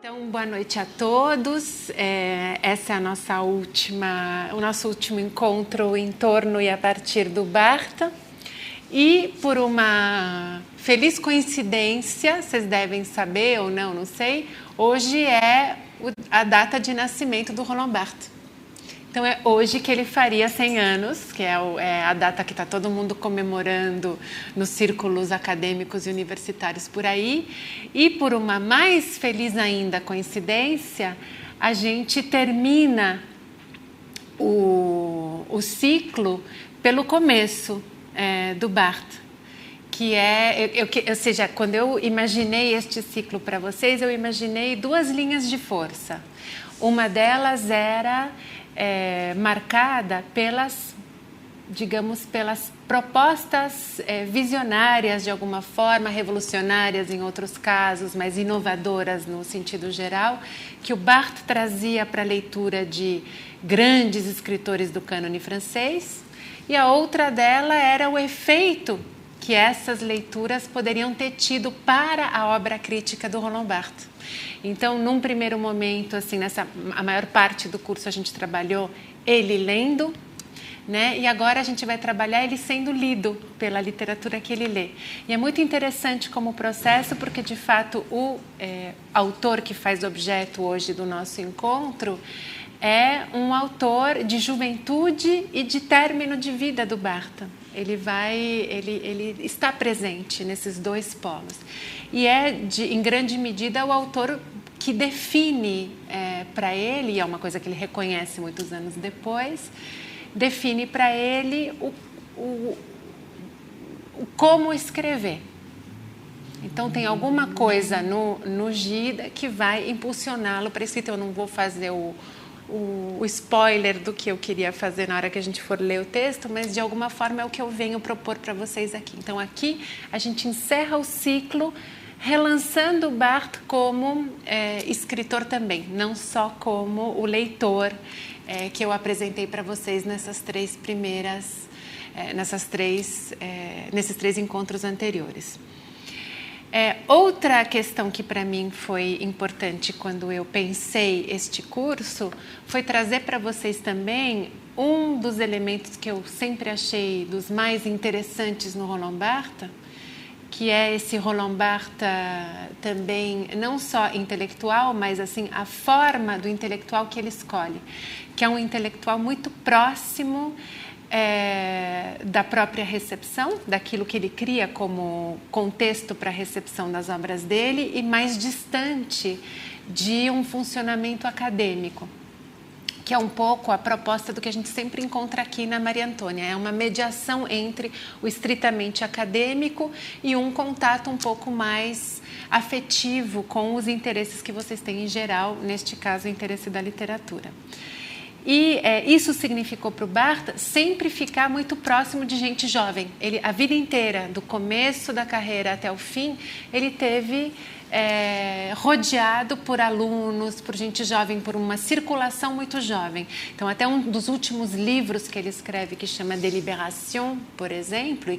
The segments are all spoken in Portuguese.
Então, boa noite a todos. Essa é o nosso último encontro em torno e a partir do Barthes. E por uma feliz coincidência, vocês devem saber ou não, não sei, hoje é a data de nascimento do Roland Barthes. Então é hoje que ele faria 100 anos, que é a data que está todo mundo comemorando nos círculos acadêmicos e universitários por aí. E por uma mais feliz ainda coincidência, a gente termina o ciclo pelo começo do Barthes. Ou seja, quando eu imaginei este ciclo para vocês, eu imaginei duas linhas de força. Uma delas era marcada pelas propostas visionárias, de alguma forma, revolucionárias em outros casos, mas inovadoras no sentido geral, que o Barthes trazia para a leitura de grandes escritores do cânone francês, e a outra dela era o efeito que essas leituras poderiam ter tido para a obra crítica do Roland Barthes. Então, num primeiro momento, assim, a maior parte do curso a gente trabalhou ele lendo, né? E agora a gente vai trabalhar ele sendo lido pela literatura que ele lê. E é muito interessante como processo, porque, de fato, o autor que faz objeto hoje do nosso encontro é um autor de juventude e de término de vida do Barthes. Ele está presente nesses dois polos. E em grande medida, o autor que define para ele, e é uma coisa que ele reconhece muitos anos depois, define para ele o como escrever. Então, tem alguma coisa no Gida que vai impulsioná-lo para a escrita. Eu não vou fazer o spoiler do que eu queria fazer na hora que a gente for ler o texto, mas de alguma forma é o que eu venho propor para vocês aqui. Então aqui a gente encerra o ciclo relançando o Barthes como escritor também, não só como o leitor que eu apresentei para vocês nesses três encontros anteriores. Outra questão que para mim foi importante quando eu pensei este curso foi trazer para vocês também um dos elementos que eu sempre achei dos mais interessantes no Roland Barthes, que é esse Roland Barthes também não só intelectual, mas assim a forma do intelectual que ele escolhe, que é um intelectual muito próximo da própria recepção, daquilo que ele cria como contexto para a recepção das obras dele, e mais distante de um funcionamento acadêmico, que é um pouco a proposta do que a gente sempre encontra aqui na Maria Antônia. É uma mediação entre o estritamente acadêmico e um contato um pouco mais afetivo com os interesses que vocês têm em geral, neste caso, o interesse da literatura. E isso significou para o Barthes sempre ficar muito próximo de gente jovem. Ele, a vida inteira, do começo da carreira até o fim, ele teve rodeado por alunos, por gente jovem, por uma circulação muito jovem. Então, até um dos últimos livros que ele escreve, que chama Délibération, por exemplo,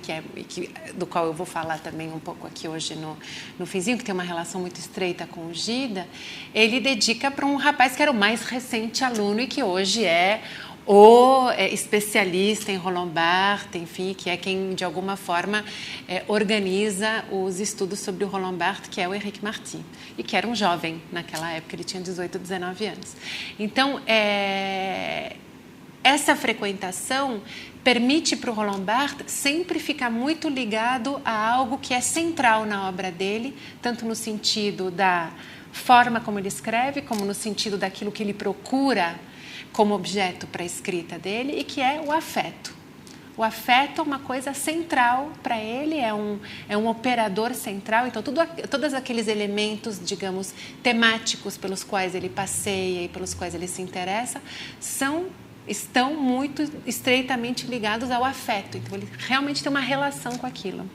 do qual eu vou falar também um pouco aqui hoje no finzinho, que tem uma relação muito estreita com o Gida, ele dedica para um rapaz que era o mais recente aluno e que hoje é o especialista em Roland Barthes, enfim, que é quem, de alguma forma, organiza os estudos sobre o Roland Barthes, que é o Éric Marty, e que era um jovem naquela época, ele tinha 18, 19 anos. Então, essa frequentação permite para o Roland Barthes sempre ficar muito ligado a algo que é central na obra dele, tanto no sentido da forma como ele escreve, como no sentido daquilo que ele procura como objeto para a escrita dele, e que é o afeto. O afeto é uma coisa central para ele, é um operador central. Então, todos aqueles elementos, digamos, temáticos pelos quais ele passeia e pelos quais ele se interessa, estão muito estreitamente ligados ao afeto. Então, ele realmente tem uma relação com aquilo.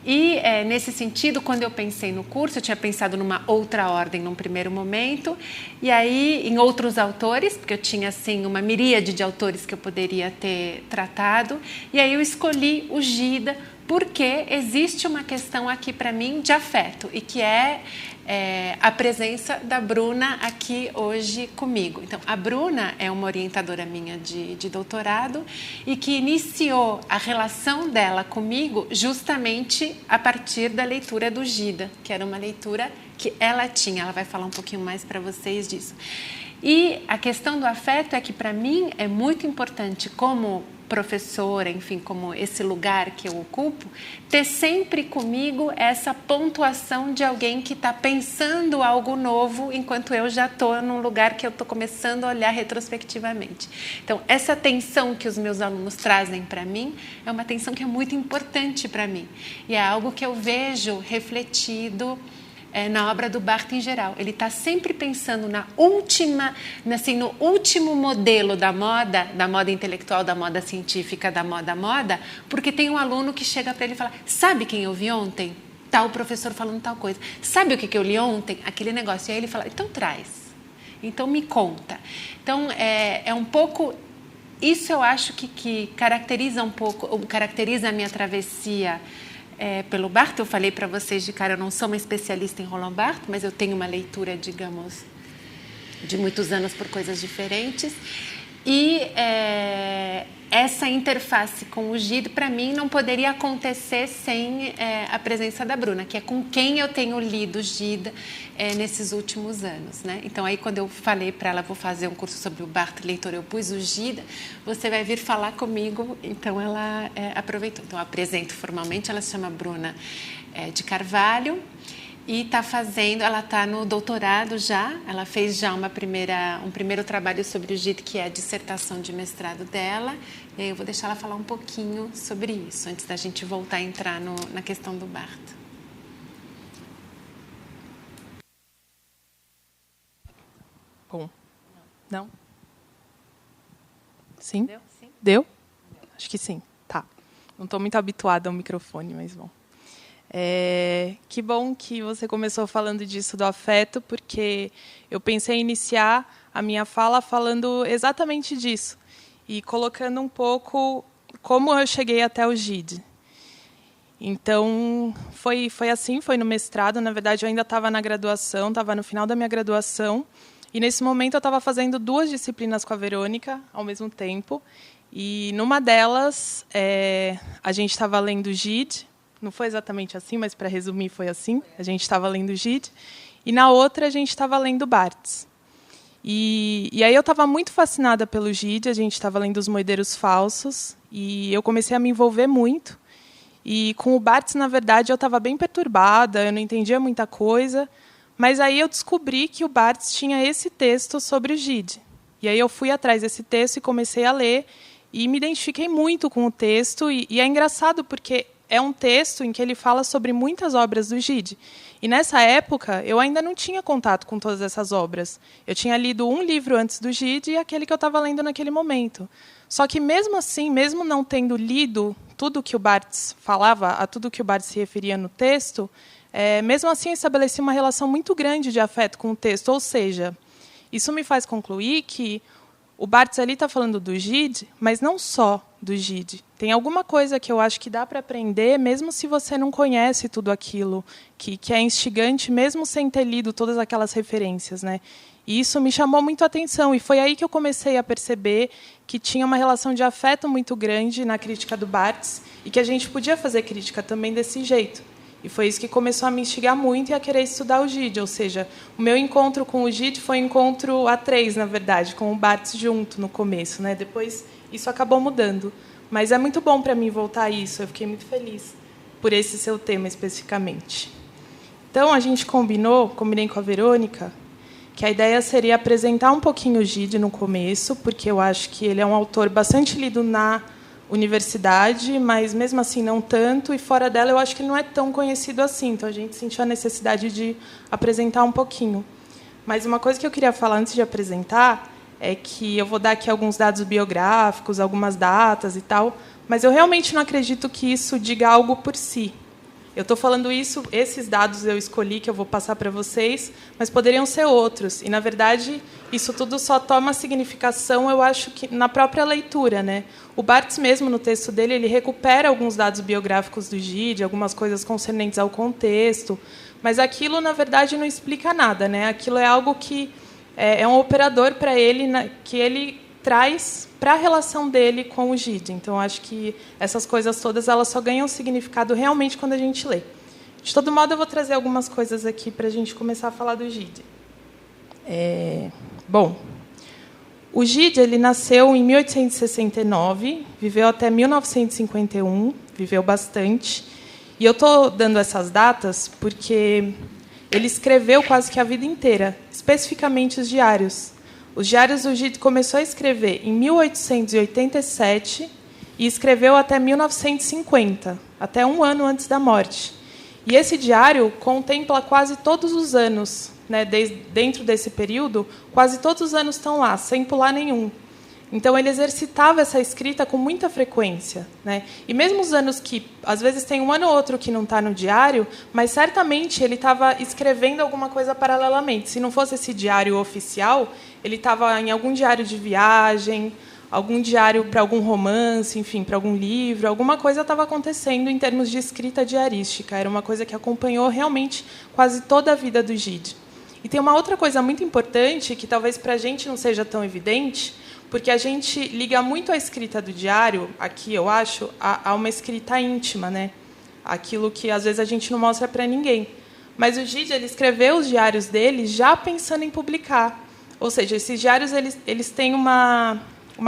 E, nesse sentido, quando eu pensei no curso, eu tinha pensado numa outra ordem num primeiro momento, e aí em outros autores, porque eu tinha assim, uma miríade de autores que eu poderia ter tratado, e aí eu escolhi o Gida, porque existe uma questão aqui para mim de afeto, e que é a presença da Bruna aqui hoje comigo. Então, a Bruna é uma orientadora minha de doutorado e que iniciou a relação dela comigo justamente a partir da leitura do Gida, que era uma leitura que ela tinha. Ela vai falar um pouquinho mais para vocês disso. E a questão do afeto é que, para mim, é muito importante, como professora, enfim, como esse lugar que eu ocupo, ter sempre comigo essa pontuação de alguém que está pensando algo novo, enquanto eu já estou num lugar que eu estou começando a olhar retrospectivamente. Então, essa atenção que os meus alunos trazem para mim é uma atenção que é muito importante para mim. E é algo que eu vejo refletido na obra do Barthes em geral. Ele está sempre pensando no último modelo da moda intelectual, da moda científica, da moda, porque tem um aluno que chega para ele e fala: sabe quem eu vi ontem? Tal professor falando tal coisa. Sabe o que eu li ontem? Aquele negócio. E aí ele fala: então traz. Então me conta. Então é um pouco... Isso eu acho que caracteriza um pouco, caracteriza a minha travessia pelo Barthes. Eu falei para vocês de cara, eu não sou uma especialista em Roland Barthes, mas eu tenho uma leitura, digamos, de muitos anos por coisas diferentes. E essa interface com o Gide, para mim, não poderia acontecer sem a presença da Bruna, que é com quem eu tenho lido Gide nesses últimos anos, né? Então, aí, quando eu falei para ela, vou fazer um curso sobre o Barthes leitor, eu pus o Gide, você vai vir falar comigo. Então, ela aproveitou. Então, eu apresento formalmente, ela se chama Bruna de Carvalho. E está fazendo, ela está no doutorado já, ela fez já um primeiro trabalho sobre o Gide, que é a dissertação de mestrado dela, e aí eu vou deixar ela falar um pouquinho sobre isso, antes da gente voltar a entrar na questão do Barthes. Bom, não? Sim? Deu? Sim. Deu? Acho que sim, tá. Não estou muito habituada ao microfone, mas bom. Que bom que você começou falando disso do afeto, porque eu pensei em iniciar a minha fala falando exatamente disso e colocando um pouco como eu cheguei até o Gide. Então, foi assim, foi no mestrado. Na verdade, eu ainda estava na graduação, estava no final da minha graduação, e nesse momento eu estava fazendo 2 disciplinas com a Verônica ao mesmo tempo, e numa delas a gente estava lendo Gide. Não foi exatamente assim, mas, para resumir, foi assim. A gente estava lendo Gide. E, na outra, a gente estava lendo Barthes. E aí eu estava muito fascinada pelo Gide. A gente estava lendo Os Moedeiros Falsos. E eu comecei a me envolver muito. E, com o Barthes, na verdade, eu estava bem perturbada. Eu não entendia muita coisa. Mas aí eu descobri que o Barthes tinha esse texto sobre o Gide. E aí eu fui atrás desse texto e comecei a ler. E me identifiquei muito com o texto. E é engraçado, porque é um texto em que ele fala sobre muitas obras do Gide. E, nessa época, eu ainda não tinha contato com todas essas obras. Eu tinha lido um livro antes do Gide e aquele que eu estava lendo naquele momento. Só que, mesmo assim, mesmo não tendo lido tudo que o Barthes falava, a tudo que o Barthes se referia no texto, mesmo assim eu estabeleci uma relação muito grande de afeto com o texto. Ou seja, isso me faz concluir que o Barthes ali está falando do Gide, mas não só do Gide. Tem alguma coisa que eu acho que dá para aprender, mesmo se você não conhece tudo aquilo, que é instigante, mesmo sem ter lido todas aquelas referências, né? E isso me chamou muito a atenção, e foi aí que eu comecei a perceber que tinha uma relação de afeto muito grande na crítica do Barthes, e que a gente podia fazer crítica também desse jeito. E foi isso que começou a me instigar muito e a querer estudar o Gide. Ou seja, o meu encontro com o Gide foi um encontro a 3, na verdade, com o Barthes junto no começo, né? Depois isso acabou mudando. Mas é muito bom para mim voltar a isso. Eu fiquei muito feliz por esse seu tema especificamente. Então, a gente combinei com a Verônica, que a ideia seria apresentar um pouquinho o Gide no começo, porque eu acho que ele é um autor bastante lido na universidade, mas, mesmo assim, não tanto. E, fora dela, eu acho que ele não é tão conhecido assim. Então, a gente sentiu a necessidade de apresentar um pouquinho. Mas uma coisa que eu queria falar antes de apresentar é que eu vou dar aqui alguns dados biográficos, algumas datas e tal, mas eu realmente não acredito que isso diga algo por si. Eu estou falando isso, esses dados eu escolhi, que eu vou passar para vocês, mas poderiam ser outros. E, na verdade, isso tudo só toma significação, eu acho, que na própria leitura, né? O Barthes mesmo, no texto dele, ele recupera alguns dados biográficos do Gide, algumas coisas concernentes ao contexto, mas aquilo, na verdade, não explica nada, né? Aquilo é algo que é um operador para ele, que ele traz para a relação dele com o Gide. Então, acho que essas coisas todas elas só ganham significado realmente quando a gente lê. De todo modo, eu vou trazer algumas coisas aqui para a gente começar a falar do Gide. Bom, o Gide ele nasceu em 1869, viveu até 1951, viveu bastante. E eu estou dando essas datas porque ele escreveu quase que a vida inteira, especificamente os diários. Os diários do Gide começou a escrever em 1887 e escreveu até 1950, até um ano antes da morte. E esse diário contempla quase todos os anos, né, dentro desse período, quase todos os anos estão lá, sem pular nenhum. Então, ele exercitava essa escrita com muita frequência, né? E mesmo os anos que, às vezes, tem um ano ou outro que não está no diário, mas, certamente, ele estava escrevendo alguma coisa paralelamente. Se não fosse esse diário oficial, ele estava em algum diário de viagem, algum diário para algum romance, enfim, para algum livro, alguma coisa estava acontecendo em termos de escrita diarística. Era uma coisa que acompanhou, realmente, quase toda a vida do Gide. E tem uma outra coisa muito importante, que talvez para a gente não seja tão evidente, porque a gente liga muito a escrita do diário, aqui eu acho, a uma escrita íntima, né? Aquilo que às vezes a gente não mostra para ninguém. Mas o Gide ele escreveu os diários dele já pensando em publicar. Ou seja, esses diários eles têm uma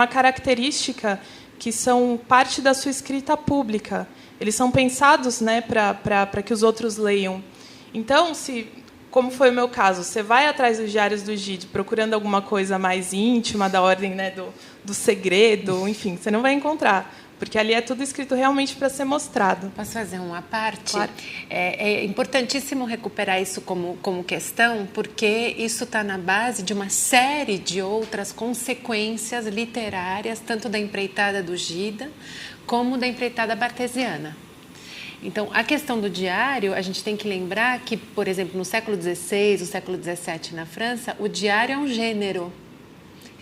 característica que são parte da sua escrita pública. Eles são pensados, né, para que os outros leiam. Então, como foi o meu caso, você vai atrás dos diários do Gide procurando alguma coisa mais íntima, da ordem, né, do segredo, enfim, você não vai encontrar, porque ali é tudo escrito realmente para ser mostrado. Posso fazer uma parte? Claro. É importantíssimo recuperar isso como questão, porque isso está na base de uma série de outras consequências literárias, tanto da empreitada do Gide, como da empreitada bartesiana. Então, a questão do diário, a gente tem que lembrar que, por exemplo, no século XVI, no século XVII na França, o diário é um gênero.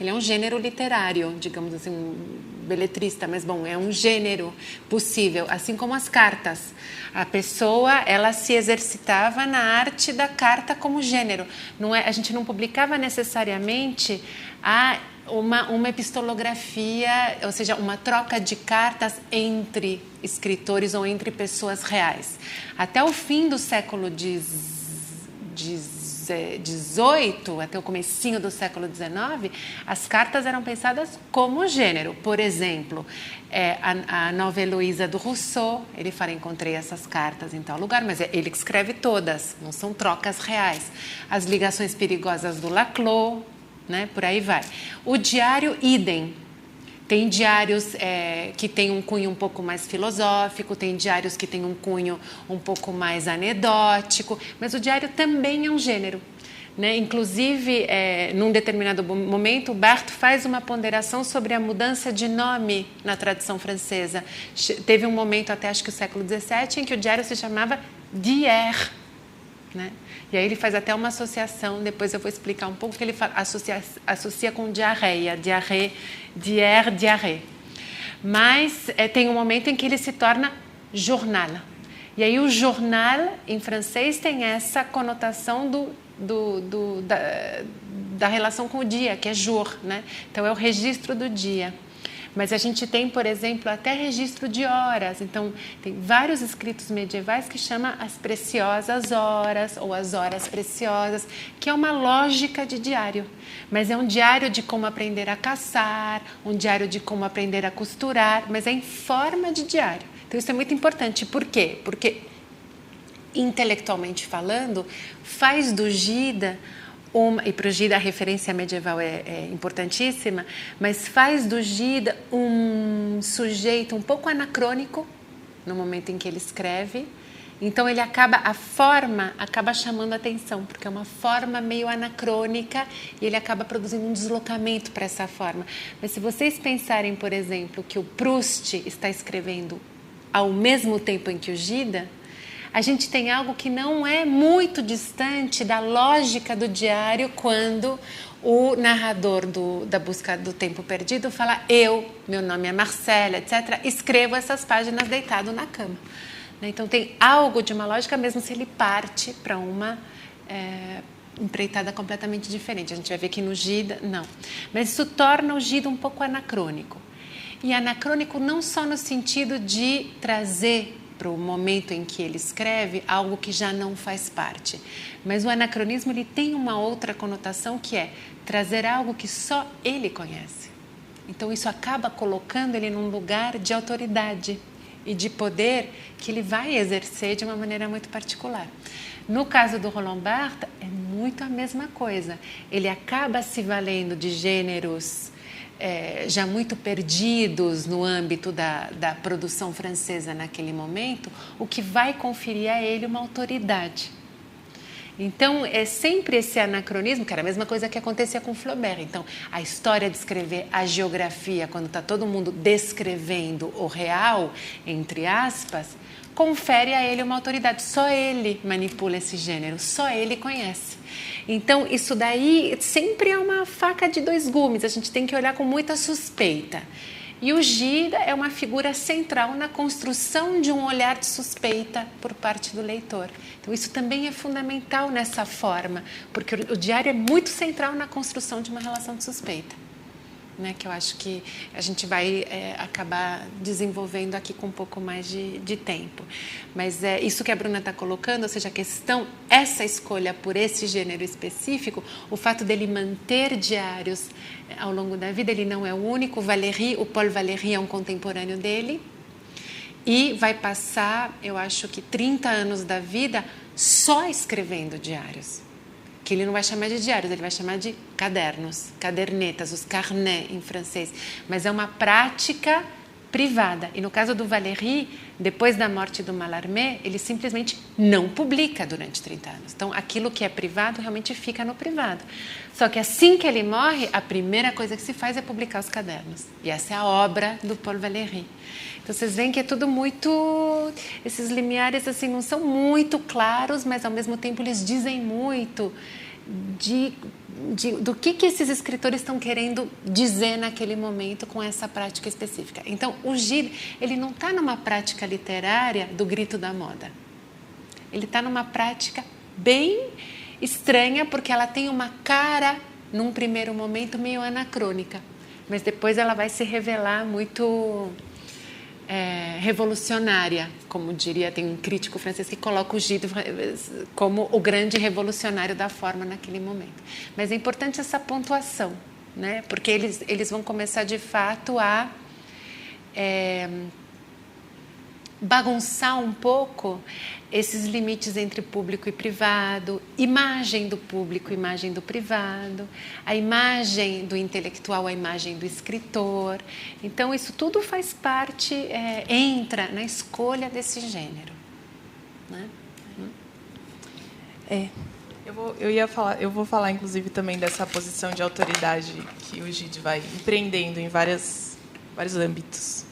Ele é um gênero literário, digamos assim, um beletrista, mas, bom, é um gênero possível, assim como as cartas. A pessoa, ela se exercitava na arte da carta como gênero. A gente não publicava necessariamente uma epistolografia, ou seja, uma troca de cartas entre escritores ou entre pessoas reais. Até o fim do século XVIII, até o comecinho do século XIX, as cartas eram pensadas como gênero. Por exemplo, a Nova Heloísa do Rousseau, ele fala, encontrei essas cartas em tal lugar, mas ele que escreve todas, não são trocas reais. As ligações perigosas do Laclos, né? Por aí vai. O diário, idem. Tem diários que têm um cunho um pouco mais filosófico, tem diários que têm um cunho um pouco mais anedótico, mas o diário também é um gênero, né? Inclusive, num determinado momento, Barthes faz uma ponderação sobre a mudança de nome na tradição francesa. Teve um momento, até acho que o século XVII, em que o diário se chamava diaire, né? E aí ele faz até uma associação, depois eu vou explicar um pouco, que ele fala, associa com diarreia, diarrhée. Mas tem um momento em que ele se torna jornal. E aí o jornal, em francês, tem essa conotação da relação com o dia, que é jour, né? Então é o registro do dia. Mas a gente tem, por exemplo, até registro de horas. Então, tem vários escritos medievais que chamam as preciosas horas ou as horas preciosas, que é uma lógica de diário. Mas é um diário de como aprender a caçar, um diário de como aprender a costurar, mas é em forma de diário. Então, isso é muito importante. Por quê? Porque, intelectualmente falando, faz do Gide... e para o Gide a referência medieval é importantíssima, mas faz do Gide um sujeito um pouco anacrônico no momento em que ele escreve. Então a forma acaba chamando a atenção, porque é uma forma meio anacrônica e ele acaba produzindo um deslocamento para essa forma. Mas se vocês pensarem, por exemplo, que o Proust está escrevendo ao mesmo tempo em que o Gide, a gente tem algo que não é muito distante da lógica do diário quando o narrador da Busca do Tempo Perdido fala: meu nome é Marcela, etc., escrevo essas páginas deitado na cama. né? Então tem algo de uma lógica mesmo se ele parte para uma empreitada completamente diferente. A gente vai ver que no Gide, não. Mas isso torna o Gide um pouco anacrônico. E anacrônico não só no sentido de trazer para o momento em que ele escreve algo que já não faz parte. Mas o anacronismo ele tem uma outra conotação que é trazer algo que só ele conhece. Então isso acaba colocando ele num lugar de autoridade e de poder que ele vai exercer de uma maneira muito particular. No caso do Roland Barthes, é muito a mesma coisa. Ele acaba se valendo de gêneros já muito perdidos no âmbito da produção francesa naquele momento, o que vai conferir a ele uma autoridade. Então, é sempre esse anacronismo, que era a mesma coisa que acontecia com Flaubert. Então, a história de escrever a geografia, quando está todo mundo descrevendo o real, entre aspas, confere a ele uma autoridade. Só ele manipula esse gênero, só ele conhece. Então, isso daí sempre é uma faca de dois gumes, a gente tem que olhar com muita suspeita. E o Gide é uma figura central na construção de um olhar de suspeita por parte do leitor. Então, isso também é fundamental nessa forma, porque o diário é muito central na construção de uma relação de suspeita, né? Que eu acho que a gente vai acabar desenvolvendo aqui com um pouco mais de tempo. Mas isso que a Bruna está colocando, ou seja, a questão, essa escolha por esse gênero específico, o fato dele manter diários ao longo da vida, ele não é o único. O Paul Valéry é um contemporâneo dele e vai passar, eu acho que 30 anos da vida só escrevendo diários. Que ele não vai chamar de diários, ele vai chamar de cadernos, cadernetas, os carnets em francês. Mas é uma prática privada. E no caso do Valéry, depois da morte do Mallarmé, ele simplesmente não publica durante 30 anos. Então, aquilo que é privado realmente fica no privado. Só que assim que ele morre, a primeira coisa que se faz é publicar os cadernos. E essa é a obra do Paul Valéry. Então, vocês veem que é tudo muito... Esses limiares assim, não são muito claros, mas ao mesmo tempo eles dizem muito do que esses escritores estão querendo dizer naquele momento com essa prática específica. Então, o Gide, ele não está numa prática literária do grito da moda. Ele está numa prática bem estranha, porque ela tem uma cara, num primeiro momento, meio anacrônica. Mas depois ela vai se revelar muito revolucionária, como diria, tem um crítico francês que coloca o Gide como o grande revolucionário da forma naquele momento. Mas é importante essa pontuação, né? Porque eles vão começar de fato a bagunçar um pouco esses limites entre público e privado, imagem do público, imagem do privado, a imagem do intelectual, a imagem do escritor. Então, isso tudo faz parte, entra na escolha desse gênero, né? Eu vou falar, inclusive, também dessa posição de autoridade que o Gide vai empreendendo em vários âmbitos.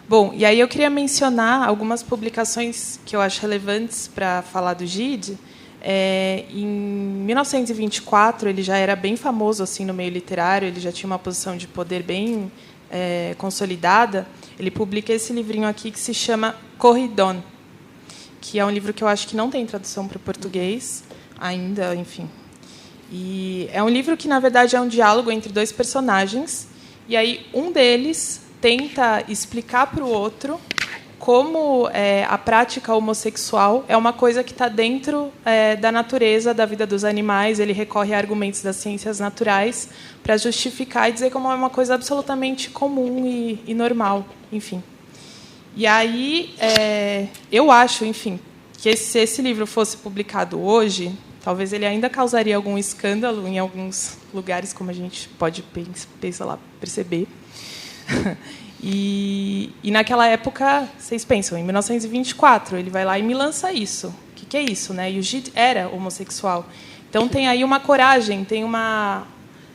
Bom, e aí eu queria mencionar algumas publicações que eu acho relevantes para falar do Gide. Em 1924, ele já era bem famoso assim no meio literário, ele já tinha uma posição de poder bem consolidada. Ele publica esse livrinho aqui que se chama Corridon, que é um livro que eu acho que não tem tradução para o português ainda, enfim. E é um livro que, na verdade, é um diálogo entre dois personagens, e aí um deles tenta explicar para o outro como a prática homossexual é uma coisa que está dentro da natureza, da vida dos animais. Ele recorre a argumentos das ciências naturais para justificar e dizer como é uma coisa absolutamente comum e normal, enfim. E aí, eu acho, enfim, que se esse livro fosse publicado hoje, talvez ele ainda causaria algum escândalo em alguns lugares, como a gente pode perceber. E naquela época, vocês pensam, em 1924, ele vai lá e me lança isso. O que é isso, né? E o Gide era homossexual. Então, tem aí uma coragem, tem uma...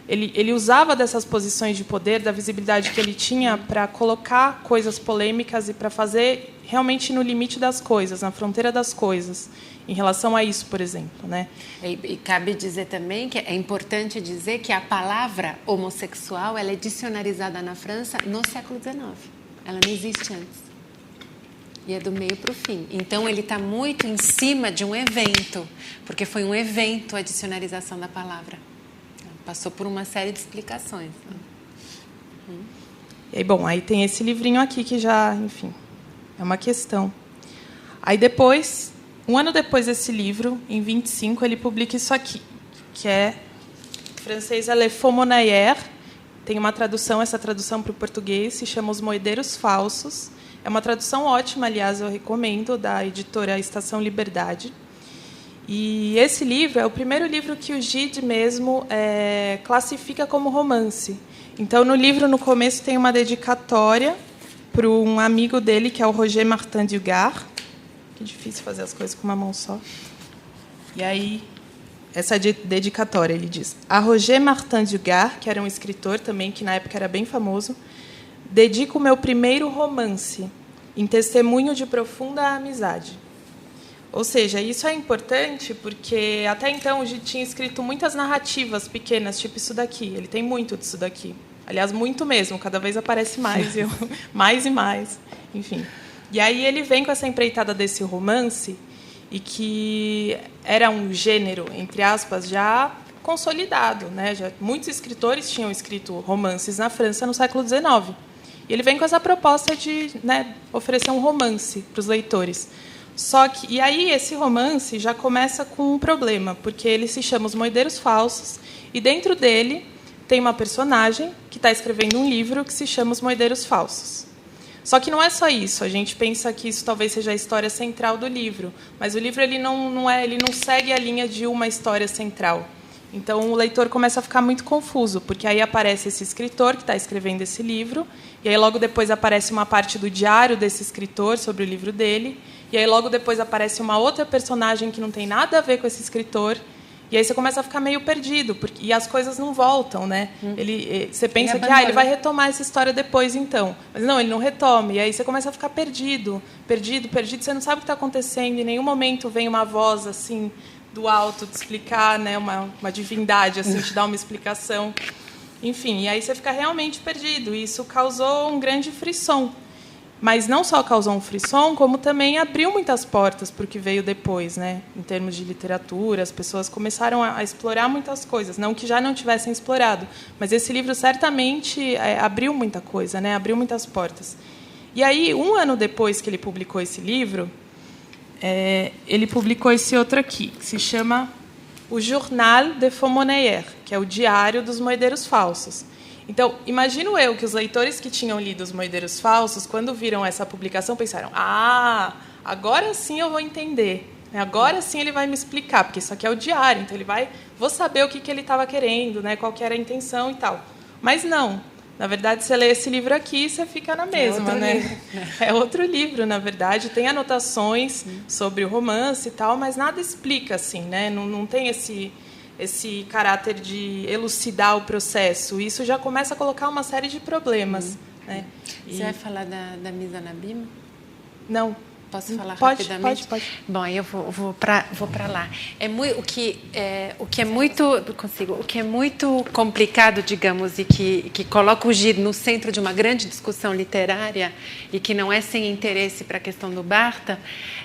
Ele usava dessas posições de poder, da visibilidade que ele tinha, para colocar coisas polêmicas e para fazer realmente no limite das coisas, na fronteira das coisas, em relação a isso, por exemplo, né? E cabe dizer também que é importante dizer que a palavra homossexual ela é dicionarizada na França no século XIX. Ela não existe antes. e é do meio para o fim. Então, ele está muito em cima de um evento, porque foi um evento a dicionarização da palavra. Passou por uma série de explicações. E aí, bom, aí tem esse livrinho aqui que já, enfim, é uma questão. Aí depois, um ano depois desse livro, em 25, ele publica isso aqui, que é em francês, Le Faux Monnayer. Tem uma tradução, essa tradução para o português se chama Os Moedeiros Falsos. É uma tradução ótima, aliás, eu recomendo, da editora Estação Liberdade. E esse livro é o primeiro livro que o Gide mesmo classifica como romance. Então, no livro, no começo, tem uma dedicatória para um amigo dele, que é o Roger Martin Dugard. Que difícil fazer as coisas com uma mão só. E aí, essa dedicatória, ele diz: a Roger Martin Dugard, que era um escritor também, que na época era bem famoso, dedico o meu primeiro romance, em testemunho de profunda amizade. Ou seja, isso é importante porque, até então, o Gide tinha escrito muitas narrativas pequenas, tipo isso daqui. Ele tem muito disso daqui. Aliás, muito mesmo. Cada vez aparece mais, mais e mais. Enfim. E aí ele vem com essa empreitada desse romance, e que era um gênero, entre aspas, já consolidado, né? Já, muitos escritores tinham escrito romances na França no século XIX. E ele vem com essa proposta de, né, oferecer um romance para os leitores. Só que, e aí esse romance já começa com um problema, porque ele se chama Os Moedeiros Falsos, e dentro dele tem uma personagem que está escrevendo um livro que se chama Os Moedeiros Falsos. Só que não é só isso. A gente pensa que isso talvez seja a história central do livro, mas o livro ele não segue a linha de uma história central. Então o leitor começa a ficar muito confuso, porque aí aparece esse escritor que está escrevendo esse livro, e aí logo depois aparece uma parte do diário desse escritor sobre o livro dele, e aí logo depois aparece uma outra personagem que não tem nada a ver com esse escritor. E aí você começa a ficar meio perdido, e as coisas não voltam, né? Você pensa que ele vai retomar essa história depois, então. Mas não, ele não retoma. E aí você começa a ficar perdido. Você não sabe o que está acontecendo. Em nenhum momento vem uma voz assim do alto te explicar, né? Uma divindade assim, te dar uma explicação. Enfim, e aí você fica realmente perdido. E isso causou um grande frisson. Mas não só causou um frisson, como também abriu muitas portas para o que veio depois, né? Em termos de literatura, as pessoas começaram a explorar muitas coisas, não que já não tivessem explorado, mas esse livro certamente abriu muita coisa, né? Abriu muitas portas. E aí, um ano depois que ele publicou esse livro, ele publicou esse outro aqui, que se chama O Journal des Faux Monnayers, que é o Diário dos Moedeiros Falsos. Então, imagino eu que os leitores que tinham lido Os Moedeiros Falsos, quando viram essa publicação, pensaram: agora sim eu vou entender. Agora sim ele vai me explicar, porque isso aqui é o diário, então vou saber o que ele estava querendo, né, qual que era a intenção e tal. Mas não. Na verdade, você lê esse livro aqui e você fica na mesma, né? É outro livro, na verdade. Tem anotações sobre o romance e tal, mas nada explica assim, né? Não tem esse caráter de elucidar o processo. Isso já começa a colocar uma série de problemas. Né? Você vai falar da Mise en Abîme? Não. Posso falar rapidamente? Pode. Bom, aí eu vou para lá. O que é muito complicado, digamos, e que coloca o Gide no centro de uma grande discussão literária e que não é sem interesse para a questão do Barthes,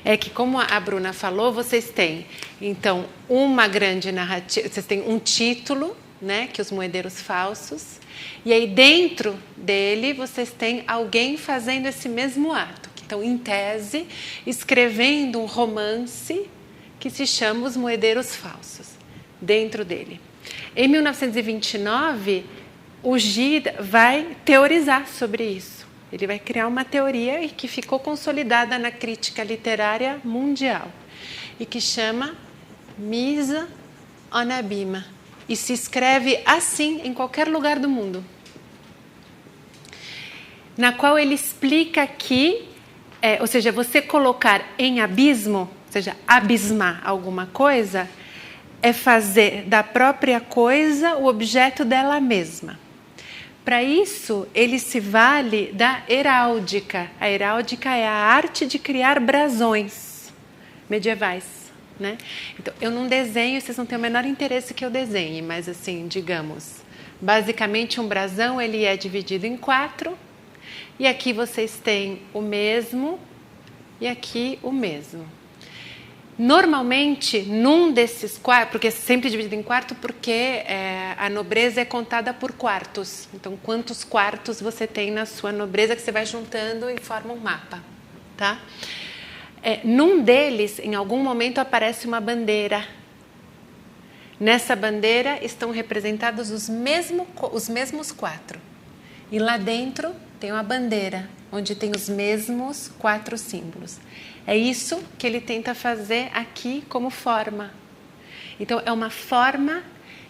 é que, como a Bruna falou, vocês têm, então, uma grande narrativa, vocês têm um título, né, que é Os Moedeiros Falsos, e aí dentro dele vocês têm alguém fazendo esse mesmo ato. Então, em tese, escrevendo um romance que se chama Os Moedeiros Falsos, dentro dele. Em 1929, o Gide vai teorizar sobre isso. Ele vai criar uma teoria que ficou consolidada na crítica literária mundial e que chama Mise en Abîme. E se escreve assim em qualquer lugar do mundo. Na qual ele explica que ou seja, você colocar em abismo, ou seja, abismar alguma coisa, é fazer da própria coisa o objeto dela mesma. Para isso, ele se vale da heráldica. A heráldica é a arte de criar brasões medievais. Né? Então, eu não desenho, vocês não têm o menor interesse que eu desenhe, mas assim, digamos, basicamente um brasão ele é dividido em 4. E aqui vocês têm o mesmo e aqui o mesmo. Normalmente, num desses quartos, porque é sempre dividido em quarto, porque a nobreza é contada por quartos. Então, quantos quartos você tem na sua nobreza que você vai juntando e forma um mapa, tá? Num deles, em algum momento, aparece uma bandeira. Nessa bandeira estão representados os mesmos 4. E lá dentro tem uma bandeira, onde tem os mesmos 4 símbolos. É isso que ele tenta fazer aqui como forma. Então, é uma forma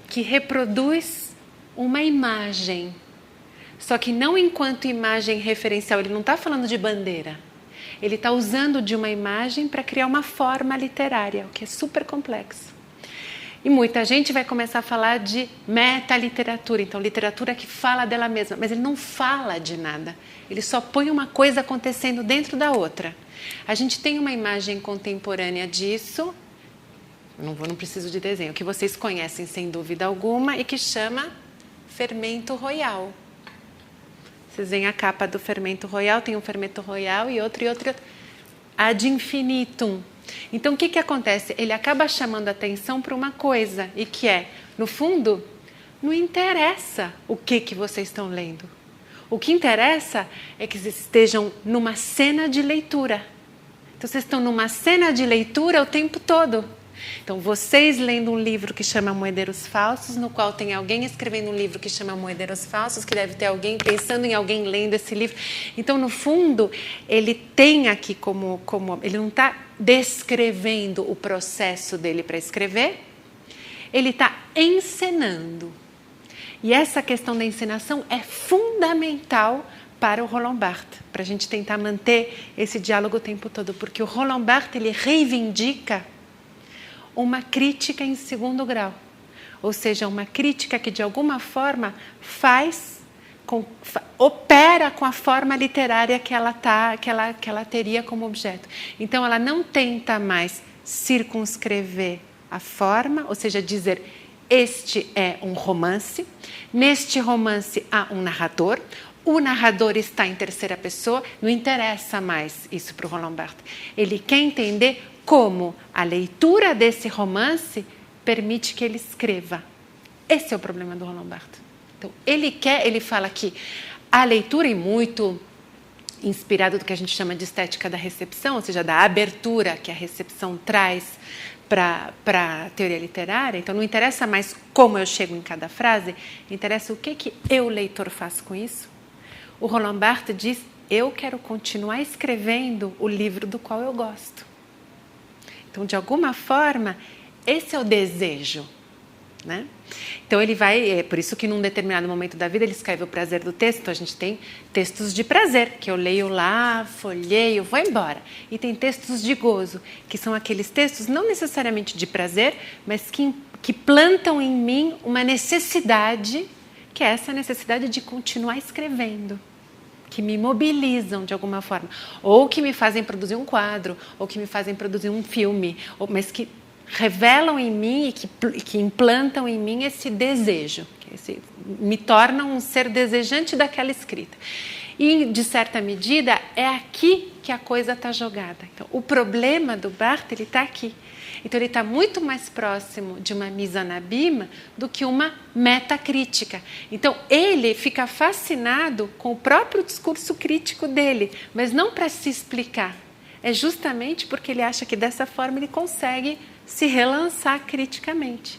que reproduz uma imagem. Só que não enquanto imagem referencial, ele não está falando de bandeira. Ele está usando de uma imagem para criar uma forma literária, o que é super complexo. E muita gente vai começar a falar de metaliteratura, então literatura que fala dela mesma, mas ele não fala de nada, ele só põe uma coisa acontecendo dentro da outra. A gente tem uma imagem contemporânea disso, não preciso de desenho, que vocês conhecem sem dúvida alguma e que chama fermento royal. Vocês veem a capa do fermento royal, tem um fermento royal e outro ad infinitum. Então, o que acontece? Ele acaba chamando a atenção para uma coisa, e que é, no fundo, não interessa o que vocês estão lendo. O que interessa é que vocês estejam numa cena de leitura. Então, vocês estão numa cena de leitura o tempo todo. Então, vocês lendo um livro que chama Moedeiros Falsos, no qual tem alguém escrevendo um livro que chama Moedeiros Falsos, que deve ter alguém pensando em alguém lendo esse livro. Então, no fundo, ele tem aqui como ele não está descrevendo o processo dele para escrever, ele está encenando. E essa questão da encenação é fundamental para o Roland Barthes, para a gente tentar manter esse diálogo o tempo todo, porque o Roland Barthes ele reivindica uma crítica em segundo grau, ou seja, uma crítica que de alguma forma opera com a forma literária que ela teria como objeto. Então, ela não tenta mais circunscrever a forma, ou seja, dizer este é um romance, neste romance há um narrador, o narrador está em terceira pessoa, não interessa mais isso para o Roland Barthes. Ele quer entender como a leitura desse romance permite que ele escreva. Esse é o problema do Roland Barthes. Então, ele fala que a leitura, e muito inspirado do que a gente chama de estética da recepção, ou seja, da abertura que a recepção traz para a teoria literária, então não interessa mais como eu chego em cada frase, interessa o que eu, leitor, faço com isso. O Roland Barthes diz, eu quero continuar escrevendo o livro do qual eu gosto. Então, de alguma forma, esse é o desejo, né? Então, ele vai... É por isso que, num determinado momento da vida, ele escreve o prazer do texto. Então, a gente tem textos de prazer, que eu leio lá, folheio, vou embora. E tem textos de gozo, que são aqueles textos, não necessariamente de prazer, mas que plantam em mim uma necessidade, que é essa necessidade de continuar escrevendo, que me mobilizam de alguma forma, ou que me fazem produzir um quadro, ou que me fazem produzir um filme, mas que revelam em mim e que implantam em mim esse desejo, me tornam um ser desejante daquela escrita. E, de certa medida, é aqui que a coisa está jogada. Então, o problema do Barthes, ele está aqui. Então, ele está muito mais próximo de uma mise en abîme do que uma metacrítica. Então, ele fica fascinado com o próprio discurso crítico dele, mas não para se explicar. É justamente porque ele acha que, dessa forma, ele consegue se relançar criticamente,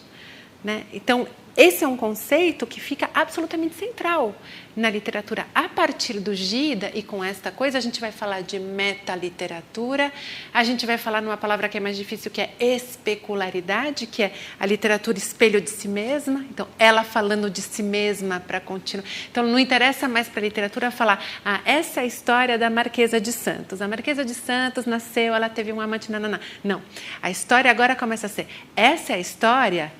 né? Então, esse é um conceito que fica absolutamente central na literatura. A partir do Gida, e com esta coisa, a gente vai falar de metaliteratura, a gente vai falar numa palavra que é mais difícil, que é especularidade, que é a literatura espelho de si mesma. Então, ela falando de si mesma para continuar. Então, não interessa mais para a literatura falar, essa é a história da Marquesa de Santos. A Marquesa de Santos nasceu, ela teve um amante, não. A história agora começa a ser, essa é a história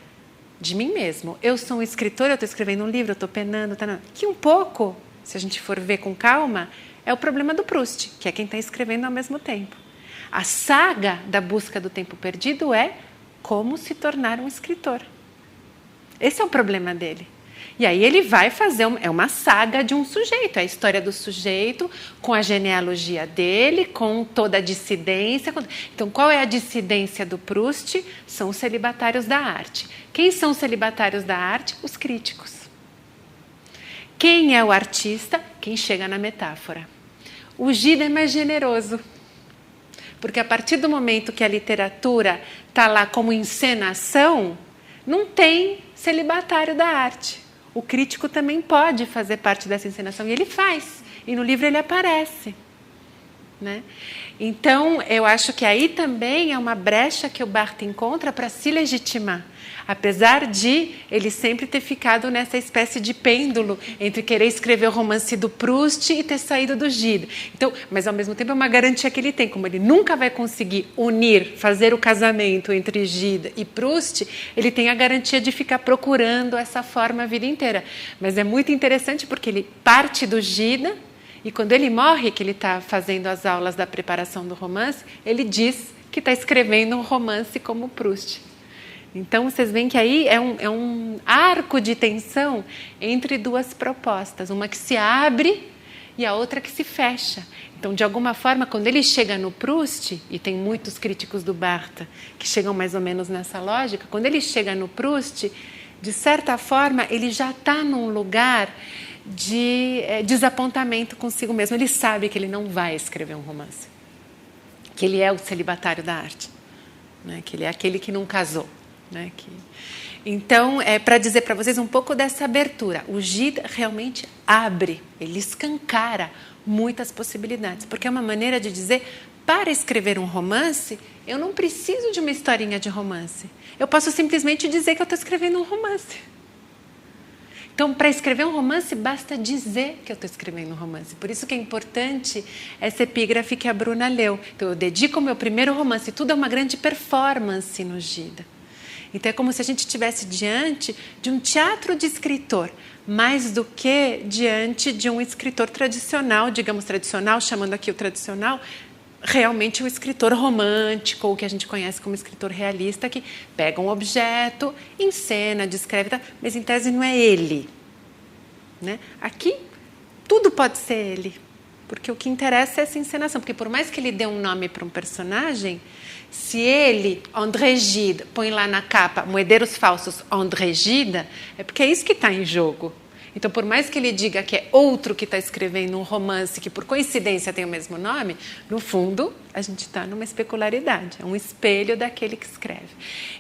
de mim mesmo. Eu sou um escritor, eu estou escrevendo um livro, eu estou penando, que um pouco, se a gente for ver com calma, é o problema do Proust, que é quem está escrevendo ao mesmo tempo. A saga da busca do tempo perdido é como se tornar um escritor. Esse é o problema dele. E aí ele vai fazer, é uma saga de um sujeito, é a história do sujeito com a genealogia dele, com toda a dissidência. Então, qual é a dissidência do Proust? São os celibatários da arte. Quem são os celibatários da arte? Os críticos. Quem é o artista? Quem chega na metáfora. O Gide é mais generoso, porque a partir do momento que a literatura está lá como encenação, não tem celibatário da arte. O crítico também pode fazer parte dessa encenação, e ele faz. E no livro ele aparece. Né? Então, eu acho que aí também é uma brecha que o Barthes encontra para se legitimar. Apesar de ele sempre ter ficado nessa espécie de pêndulo entre querer escrever o romance do Proust e ter saído do Gide. Então, mas, ao mesmo tempo, é uma garantia que ele tem. Como ele nunca vai conseguir unir, fazer o casamento entre Gide e Proust, ele tem a garantia de ficar procurando essa forma a vida inteira. Mas é muito interessante porque ele parte do Gide e, quando ele morre, que ele está fazendo as aulas da preparação do romance, ele diz que está escrevendo um romance como Proust. Então, vocês veem que aí é um arco de tensão entre duas propostas, uma que se abre e a outra que se fecha. Então, de alguma forma, quando ele chega no Proust, e tem muitos críticos do Barthes que chegam mais ou menos nessa lógica, quando ele chega no Proust, de certa forma, ele já está num lugar de desapontamento consigo mesmo. Ele sabe que ele não vai escrever um romance, que ele é o celibatário da arte, né? Que ele é aquele que não casou. Né? Então, para dizer para vocês um pouco dessa abertura, o Gide realmente abre, ele escancara muitas possibilidades, porque é uma maneira de dizer, para escrever um romance, eu não preciso de uma historinha de romance, eu posso simplesmente dizer que eu estou escrevendo um romance. Então, para escrever um romance, basta dizer que eu estou escrevendo um romance. Por isso que é importante essa epígrafe que a Bruna leu. Então, eu dedico o meu primeiro romance, tudo é uma grande performance no Gide. Então, é como se a gente estivesse diante de um teatro de escritor, mais do que diante de um escritor tradicional, digamos tradicional, chamando aqui o tradicional, realmente um escritor romântico, ou que a gente conhece como escritor realista, que pega um objeto, encena, descreve, tá? Mas em tese não é ele. Né? Aqui, tudo pode ser ele, porque o que interessa é essa encenação, porque por mais que ele dê um nome para um personagem, se ele, André Gide, põe lá na capa Moedeiros Falsos André Gide, é porque é isso que está em jogo. Então, por mais que ele diga que é outro que está escrevendo um romance que, por coincidência, tem o mesmo nome, no fundo, a gente está numa especularidade, é um espelho daquele que escreve.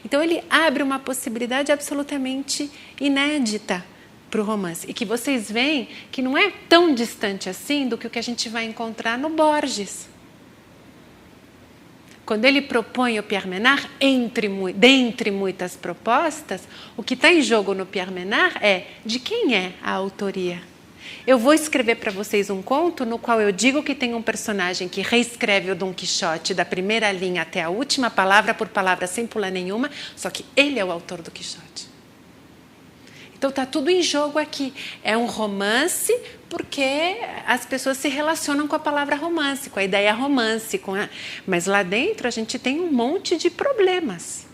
Então, ele abre uma possibilidade absolutamente inédita para o romance. E que vocês veem que não é tão distante assim do que o que a gente vai encontrar no Borges. Quando ele propõe o Pierre Menard, dentre muitas propostas, o que está em jogo no Pierre Menard é de quem é a autoria. Eu vou escrever para vocês um conto no qual eu digo que tem um personagem que reescreve o Dom Quixote da primeira linha até a última, palavra por palavra, sem pular nenhuma, só que ele é o autor do Quixote. Então, está tudo em jogo aqui. É um romance porque as pessoas se relacionam com a palavra romance, com a ideia romance. Mas lá dentro a gente tem um monte de problemas.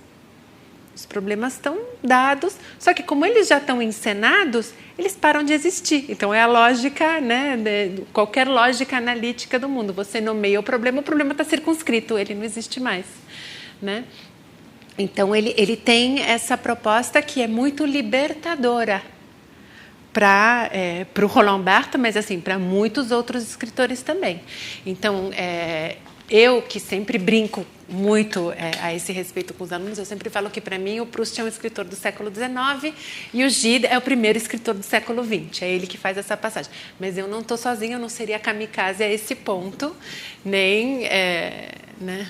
Os problemas estão dados, só que como eles já estão encenados, eles param de existir. Então, é a lógica, né, qualquer lógica analítica do mundo. Você nomeia o problema está circunscrito, ele não existe mais. Né? Então, ele tem essa proposta que é muito libertadora para o Roland Barthes, mas assim, para muitos outros escritores também. Então, eu que sempre brinco muito a esse respeito com os alunos, eu sempre falo que, para mim, o Proust é um escritor do século XIX e o Gide é o primeiro escritor do século XX. É ele que faz essa passagem. Mas eu não estou sozinha, eu não seria kamikaze a esse ponto, nem... né,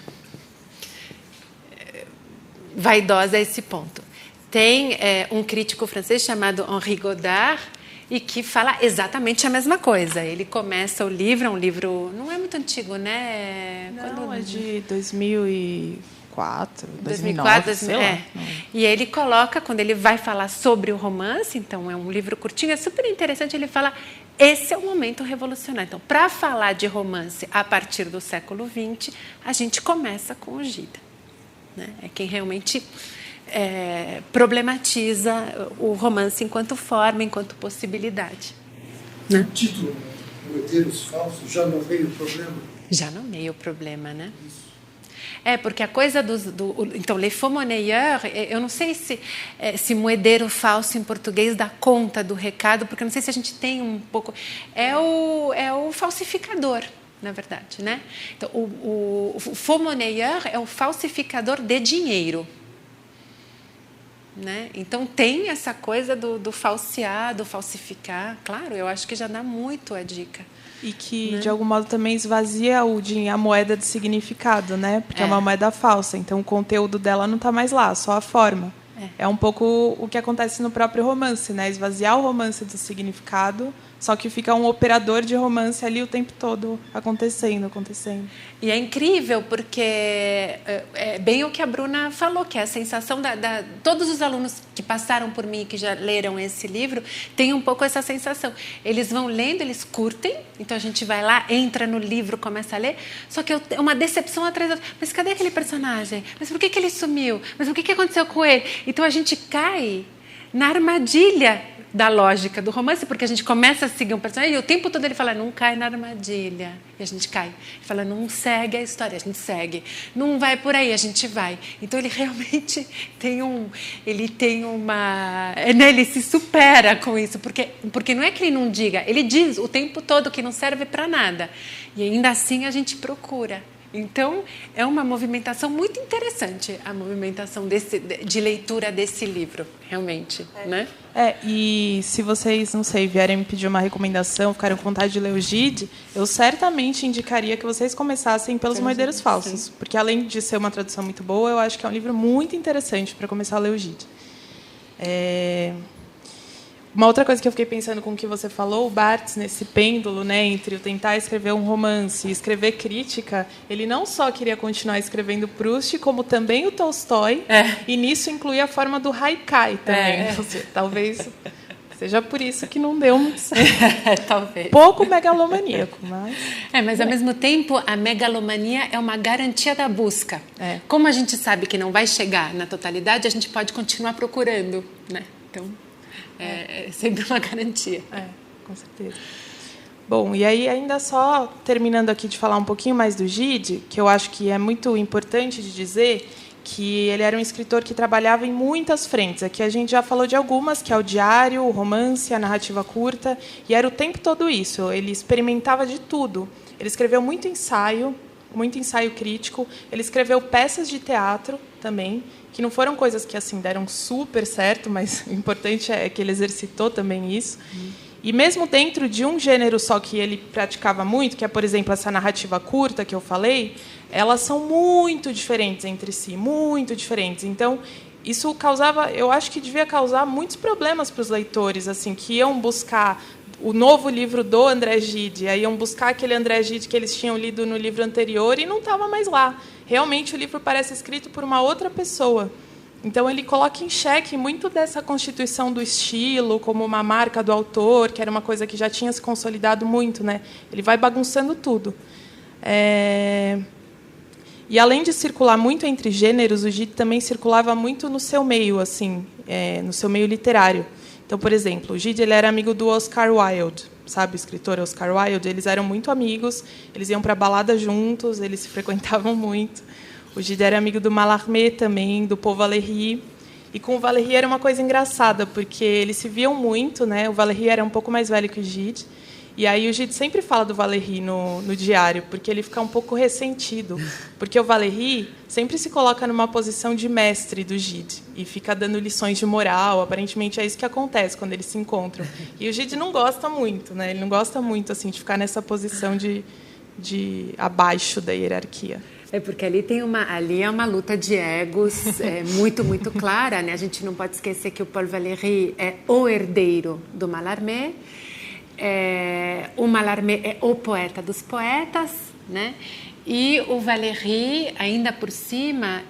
vaidosa a esse ponto. Tem um crítico francês chamado Henri Godard e que fala exatamente a mesma coisa. Ele começa o livro, é um livro... Não é muito antigo, né? Não, é de 2004, 2009, sei lá. E ele coloca, quando ele vai falar sobre o romance, então é um livro curtinho, é super interessante, ele fala, esse é o momento revolucionário. Então, para falar de romance a partir do século XX, a gente começa com o Gide. Né? É quem realmente problematiza o romance enquanto forma, enquanto possibilidade. Né? O título, Moedeiros Falsos, já nomeia o problema? Já nomeia o problema, né? Isso. Porque a coisa então, Les Faux Monnayeurs, eu não sei se moedeiro falso em português dá conta do recado, porque eu não sei se a gente tem um pouco... É o falsificador, na verdade, né? Então, o faux monnayeur é o falsificador de dinheiro. Né? Então, tem essa coisa do falsear, do falsificar. Claro, eu acho que já dá muito a dica. E que, de algum modo, também esvazia a moeda de significado, né? Porque é uma moeda falsa, então o conteúdo dela não está mais lá, só a forma. É um pouco o que acontece no próprio romance, né? Esvaziar o romance do significado, só que fica um operador de romance ali o tempo todo acontecendo. E é incrível porque é bem o que a Bruna falou, que é a sensação todos os alunos que passaram por mim, que já leram esse livro, têm um pouco essa sensação. Eles vão lendo, eles curtem, então a gente vai lá, entra no livro, começa a ler, só que é uma decepção atrás da outra. Mas cadê aquele personagem? Mas por que ele sumiu? Mas o que aconteceu com ele? Então a gente cai na armadilha da lógica do romance, porque a gente começa a seguir um personagem e o tempo todo ele fala, não cai na armadilha. E a gente cai. Ele fala, não segue a história, a gente segue. Não vai por aí, a gente vai. Então ele realmente tem uma... Né, ele se supera com isso, porque não é que ele não diga, ele diz o tempo todo que não serve para nada. E ainda assim a gente procura. Então, é uma movimentação muito interessante, a movimentação de leitura desse livro, realmente. Né? E se vocês, não sei, vierem me pedir uma recomendação, ficarem com vontade de ler o Gide, eu certamente indicaria que vocês começassem pelos Moedeiros Falsos, sim. Porque, além de ser uma tradução muito boa, eu acho que é um livro muito interessante para começar a ler o Gide. Uma outra coisa que eu fiquei pensando com o que você falou, o Barthes, nesse pêndulo, né, entre o tentar escrever um romance e escrever crítica, ele não só queria continuar escrevendo Proust, como também o Tolstói, e nisso incluía a forma do haikai também. Talvez seja por isso que não deu muito certo. Talvez. Pouco megalomaníaco, mas... mas, ao mesmo tempo, a megalomania é uma garantia da busca. Como a gente sabe que não vai chegar na totalidade, a gente pode continuar procurando, né? Então... É sempre uma garantia. Com certeza. Bom, e aí ainda só terminando aqui de falar um pouquinho mais do Gide, que eu acho que é muito importante de dizer que ele era um escritor que trabalhava em muitas frentes. Aqui a gente já falou de algumas, que é o diário, o romance, a narrativa curta, e era o tempo todo isso. Ele experimentava de tudo. Ele escreveu muito ensaio crítico. Ele escreveu peças de teatro também, que não foram coisas que assim deram super certo, mas o importante é que ele exercitou também isso. E mesmo dentro de um gênero só que ele praticava muito, que é, por exemplo, essa narrativa curta que eu falei, elas são muito diferentes entre si, muito diferentes. Então, isso causava, eu acho que devia causar muitos problemas para os leitores, assim, que iam buscar o novo livro do André Gide, aí iam buscar aquele André Gide que eles tinham lido no livro anterior e não estava mais lá. Realmente, o livro parece escrito por uma outra pessoa. Então, ele coloca em xeque muito dessa constituição do estilo, como uma marca do autor, que era uma coisa que já tinha se consolidado muito, né? Ele vai bagunçando tudo. E, além de circular muito entre gêneros, o Gide também circulava muito no seu meio, assim, no seu meio literário. Então, por exemplo, o Gide ele era amigo do Oscar Wilde, sabe, o escritor Oscar Wilde. Eles eram muito amigos, eles iam para balada juntos, eles se frequentavam muito. O Gide era amigo do Mallarmé também, do Paul Valéry. E com o Valéry era uma coisa engraçada, porque eles se viam muito, né? O Valéry era um pouco mais velho que o Gide. E aí o Gide sempre fala do Valéry no diário, porque ele fica um pouco ressentido. Porque o Valéry sempre se coloca numa posição de mestre do Gide e fica dando lições de moral. Aparentemente é isso que acontece quando eles se encontram. E o Gide não gosta muito, né? Ele não gosta muito assim de ficar nessa posição de abaixo da hierarquia. Porque ali é uma luta de egos muito, muito clara, né? A gente não pode esquecer que o Paul Valéry é o herdeiro do Mallarmé. O Mallarmé é o poeta dos poetas, né? E o Valéry, ainda por cima,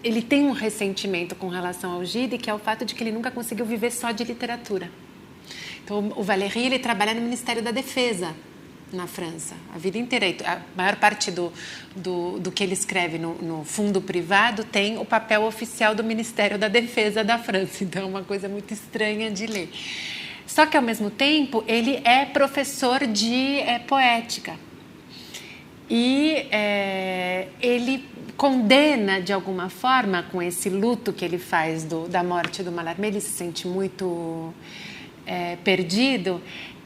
ele tem um ressentimento com relação ao Gide, que é o fato de que ele nunca conseguiu viver só de literatura. Então, o Valéry ele trabalha no Ministério da Defesa, na França, a vida inteira. A maior parte do que ele escreve no fundo privado tem o papel oficial do Ministério da Defesa da França. Então, é uma coisa muito estranha de ler. Só que, ao mesmo tempo, ele é professor de poética. E ele condena, de alguma forma, com esse luto que ele faz da morte do Mallarmé, ele se sente muito perdido.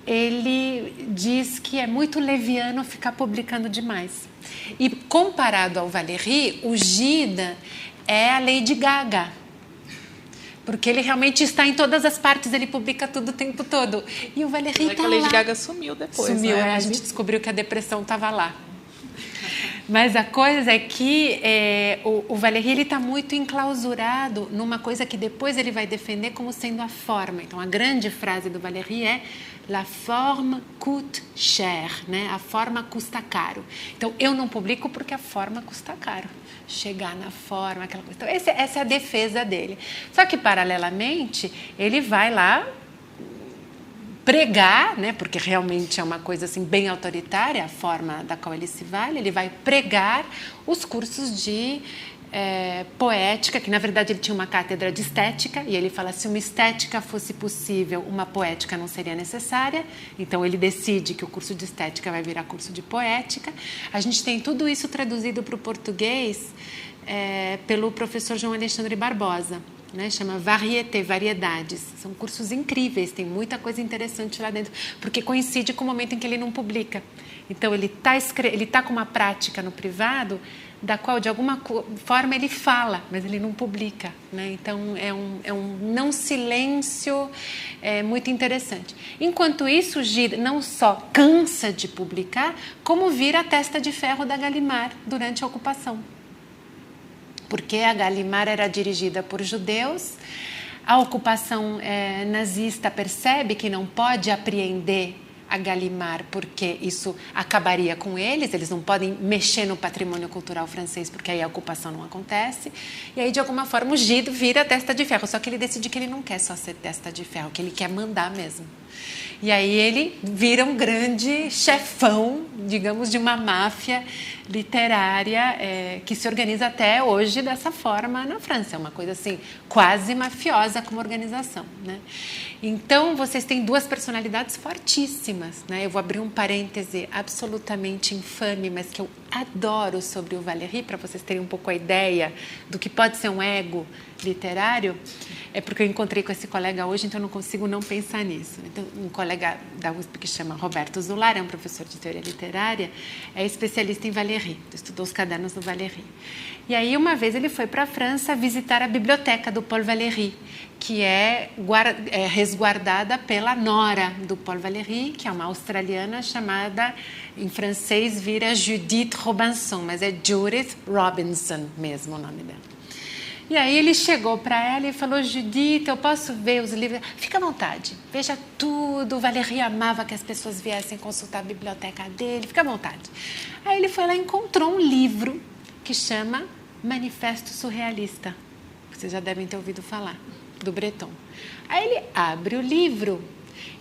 Ele diz que é muito leviano ficar publicando demais. E, comparado ao Valéry, o Gide é a Lady Gaga. Porque ele realmente está em todas as partes, ele publica tudo o tempo todo. E o Valéry está lá. A Lady Gaga sumiu depois. Sumiu, né? A gente descobriu que a depressão estava lá. Mas a coisa é que o Valéry está muito enclausurado numa coisa que depois ele vai defender como sendo a forma. Então, a grande frase do Valéry é "La forme coûte cher", né? A forma custa caro. Então, eu não publico porque a forma custa caro. Chegar na forma, aquela coisa. Então, essa é a defesa dele. Só que, paralelamente, ele vai lá pregar, né, porque realmente é uma coisa assim, bem autoritária, a forma da qual ele se vale, ele vai pregar os cursos de poética, que na verdade ele tinha uma cátedra de estética, e ele fala, se uma estética fosse possível, uma poética não seria necessária, então ele decide que o curso de estética vai virar curso de poética. A gente tem tudo isso traduzido para o português pelo professor João Alexandre Barbosa, né? Chama Variété, Variedades. São cursos incríveis, tem muita coisa interessante lá dentro, porque coincide com o momento em que ele não publica. Então, ele tá com uma prática no privado, da qual, de alguma forma, ele fala, mas ele não publica, né? Então, é um não silêncio muito interessante. Enquanto isso, o Gide não só cansa de publicar, como vira a testa de ferro da Gallimard durante a ocupação. Porque a Gallimard era dirigida por judeus, a ocupação nazista percebe que não pode apreender a Gallimard porque isso acabaria com eles não podem mexer no patrimônio cultural francês porque aí a ocupação não acontece, e aí de alguma forma o Gide vira a testa de ferro, só que ele decide que ele não quer só ser testa de ferro, que ele quer mandar mesmo. E aí ele vira um grande chefão, digamos, de uma máfia literária que se organiza até hoje dessa forma na França. É uma coisa assim, quase mafiosa como organização, né? Então, vocês têm duas personalidades fortíssimas, né? Eu vou abrir um parêntese absolutamente infame, mas que eu adoro sobre o Valéry, para vocês terem um pouco a ideia do que pode ser um ego literário. É porque eu encontrei com esse colega hoje, então eu não consigo não pensar nisso. Então, um colega da USP que chama Roberto Zular, é um professor de teoria literária, é especialista em Valéry, estudou os cadernos do Valéry. E aí, uma vez, ele foi para a França visitar a biblioteca do Paul Valéry, que é resguardada pela nora do Paul Valéry, que é uma australiana chamada, em francês, vira Judith Robinson, mas é Judith Robinson mesmo o nome dela. E aí ele chegou para ela e falou, Judith, eu posso ver os livros? Fica à vontade, veja tudo. O Valéry amava que as pessoas viessem consultar a biblioteca dele, fica à vontade. Aí ele foi lá e encontrou um livro que chama Manifesto Surrealista. Vocês já devem ter ouvido falar, do Breton. Aí ele abre o livro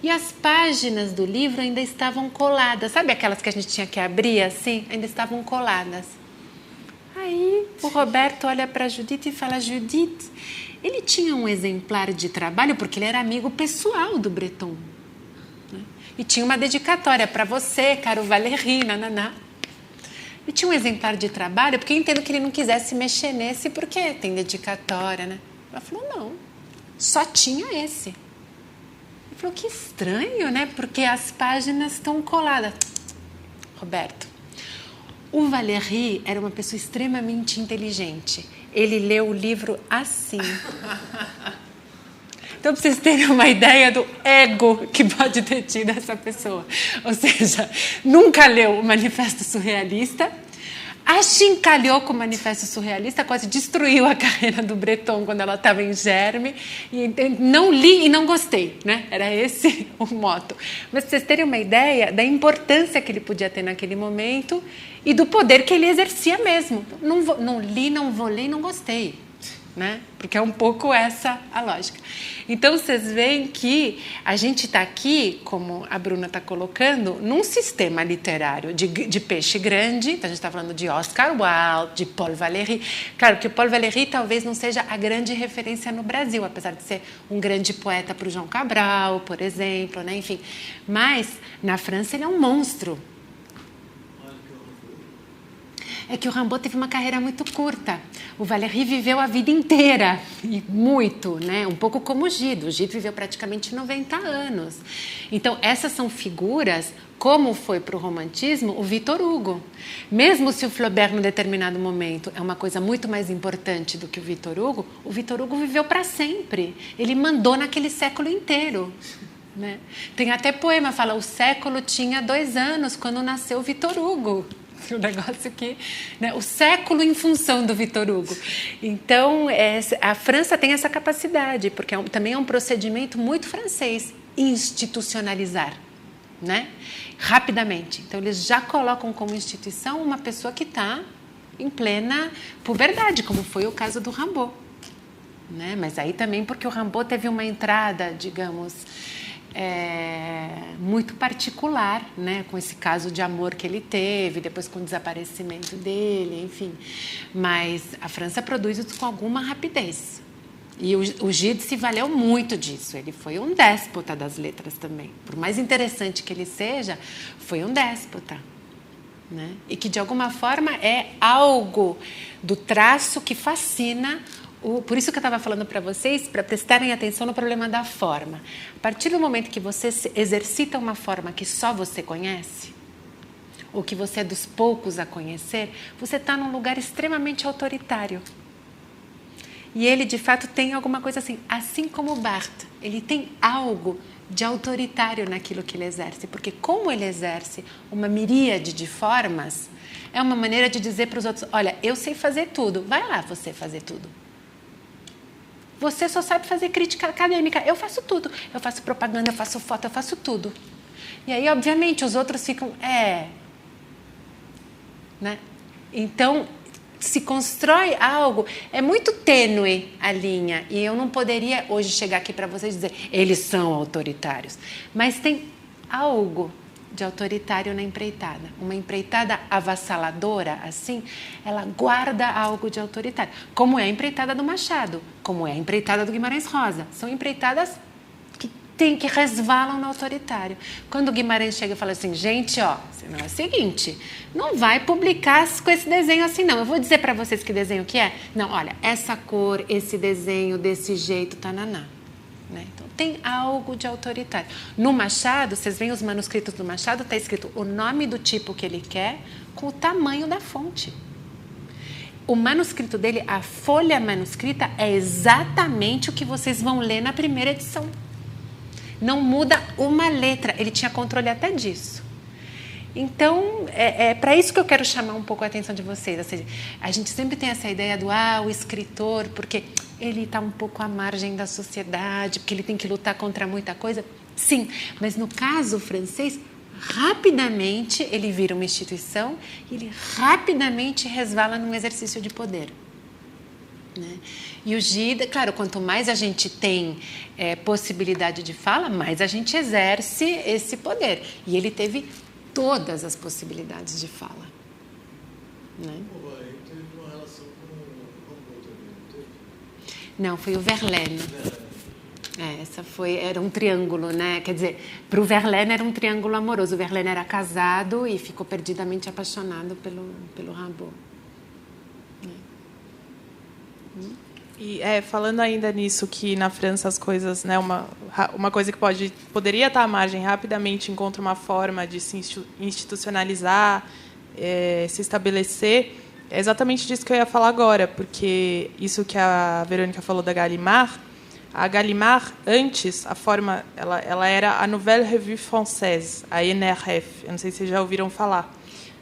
e as páginas do livro ainda estavam coladas. Sabe aquelas que a gente tinha que abrir assim? Ainda estavam coladas. Aí o Roberto olha para a Judith e fala, Judith, ele tinha um exemplar de trabalho, porque ele era amigo pessoal do Breton, né? E tinha uma dedicatória para você, caro Valéry, nananá. E tinha um exemplar de trabalho, porque eu entendo que ele não quisesse mexer nesse, porque tem dedicatória, né? Ela falou, não, só tinha esse. Ele falou, que estranho, né? Porque as páginas estão coladas. Roberto, o Valéry era uma pessoa extremamente inteligente. Ele leu o livro assim. Então, para vocês terem uma ideia do ego que pode ter tido essa pessoa. Ou seja, nunca leu o Manifesto Surrealista, achincalhou com o Manifesto Surrealista, quase destruiu a carreira do Breton quando ela estava em germe. E não li e não gostei, né? Era esse o moto. Mas para vocês terem uma ideia da importância que ele podia ter naquele momento e do poder que ele exercia mesmo. Não li, não vou ler e não gostei. né? Porque é um pouco essa a lógica. Então, vocês veem que a gente está aqui, como a Bruna está colocando, num sistema literário de peixe grande. Então, a gente está falando de Oscar Wilde, de Paul Valéry. Claro que o Paul Valéry talvez não seja a grande referência no Brasil, apesar de ser um grande poeta para o João Cabral, por exemplo, né? Enfim. Mas, na França, ele é um monstro. É que o Rimbaud teve uma carreira muito curta. O Valéry viveu a vida inteira, e muito, né? Um pouco como o Gide. O Gide viveu praticamente 90 anos. Então, essas são figuras, como foi para o romantismo o Victor Hugo. Mesmo se o Flaubert, num determinado momento, é uma coisa muito mais importante do que o Victor Hugo viveu para sempre. Ele mandou naquele século inteiro. Né? Tem até poema, fala, o século tinha 2 anos quando nasceu o Victor Hugo. O negócio que, né, o século em função do Victor Hugo. Então, a França tem essa capacidade, porque também é um procedimento muito francês, institucionalizar, né? Rapidamente. Então, eles já colocam como instituição uma pessoa que está em plena puberdade, como foi o caso do Rimbaud. Né? Mas aí também porque o Rimbaud teve uma entrada, digamos... muito particular, né, com esse caso de amor que ele teve, depois com o desaparecimento dele, enfim. Mas a França produz isso com alguma rapidez. E o Gide se valeu muito disso. Ele foi um déspota das letras também. Por mais interessante que ele seja, foi um déspota. Né? E que, de alguma forma, é algo do traço que fascina. Por isso que eu estava falando para vocês, para prestarem atenção no problema da forma. A partir do momento que você exercita uma forma que só você conhece, ou que você é dos poucos a conhecer, você está num lugar extremamente autoritário. E ele, de fato, tem alguma coisa assim como o Barthes, ele tem algo de autoritário naquilo que ele exerce, porque como ele exerce uma miríade de formas, é uma maneira de dizer para os outros, olha, eu sei fazer tudo, vai lá você fazer tudo. Você só sabe fazer crítica acadêmica. Eu faço tudo. Eu faço propaganda, eu faço foto, eu faço tudo. E aí, obviamente, os outros ficam... Né? Então, se constrói algo... É muito tênue a linha. E eu não poderia hoje chegar aqui para vocês e dizer eles são autoritários. Mas tem algo de autoritário na empreitada. Uma empreitada avassaladora, assim, ela guarda algo de autoritário. Como é a empreitada do Machado, como é a empreitada do Guimarães Rosa. São empreitadas que resvalam no autoritário. Quando o Guimarães chega e fala assim, gente, ó, não é o seguinte, não vai publicar com esse desenho assim, não. Eu vou dizer para vocês que desenho que é. Não, olha, essa cor, esse desenho, desse jeito, tananá. Né? Então, tem algo de autoritário. No Machado, vocês veem os manuscritos do Machado, está escrito o nome do tipo que ele quer com o tamanho da fonte. O manuscrito dele, a folha manuscrita, é exatamente o que vocês vão ler na primeira edição. Não muda uma letra. Ele tinha controle até disso. Então, é para isso que eu quero chamar um pouco a atenção de vocês. Ou seja, a gente sempre tem essa ideia do o escritor, porque ele está um pouco à margem da sociedade, porque ele tem que lutar contra muita coisa. Sim, mas no caso francês, rapidamente ele vira uma instituição e ele rapidamente resvala num exercício de poder. Né? E o Gide, claro, quanto mais a gente tem possibilidade de fala, mais a gente exerce esse poder. E ele teve todas as possibilidades de fala. Né? Ele teve uma relação com o Rimbaud também, não teve? Não, foi o Verlaine. Era um triângulo, né? Quer dizer, para o Verlaine era um triângulo amoroso. O Verlaine era casado e ficou perdidamente apaixonado pelo Rimbaud. E falando ainda nisso, que na França as coisas, né, uma coisa que poderia estar à margem, rapidamente encontra uma forma de se institucionalizar, se estabelecer. É exatamente disso que eu ia falar agora, porque isso que a Verônica falou da Gallimard, a Gallimard, antes, a forma, ela era a Nouvelle Revue Française, a NRF. Eu não sei se vocês já ouviram falar.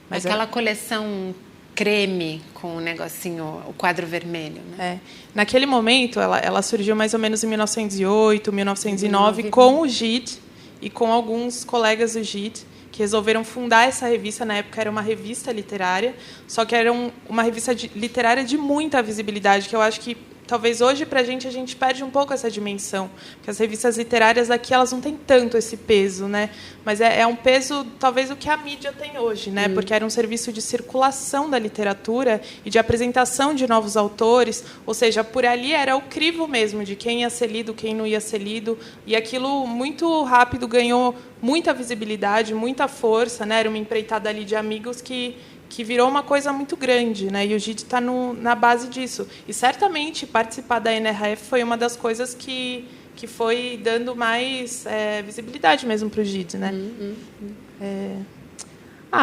Mas aquela coleção creme com o negocinho, o quadro vermelho. Né? Naquele momento, ela surgiu mais ou menos em 1908, 1909, com o Gide e com alguns colegas do Gide, que resolveram fundar essa revista. Na época era uma revista literária, só que era uma revista literária de muita visibilidade, que eu acho que talvez hoje, para a gente perde um pouco essa dimensão, porque as revistas literárias aqui elas não têm tanto esse peso, né? Mas é um peso, talvez, o que a mídia tem hoje, né? Porque era um serviço de circulação da literatura e de apresentação de novos autores, ou seja, por ali era o crivo mesmo de quem ia ser lido, quem não ia ser lido, e aquilo muito rápido ganhou muita visibilidade, muita força, né? Era uma empreitada ali de amigos que virou uma coisa muito grande, né? E o GID está na base disso. E, certamente, participar da NRF foi uma das coisas que foi dando mais visibilidade mesmo para o GID, né?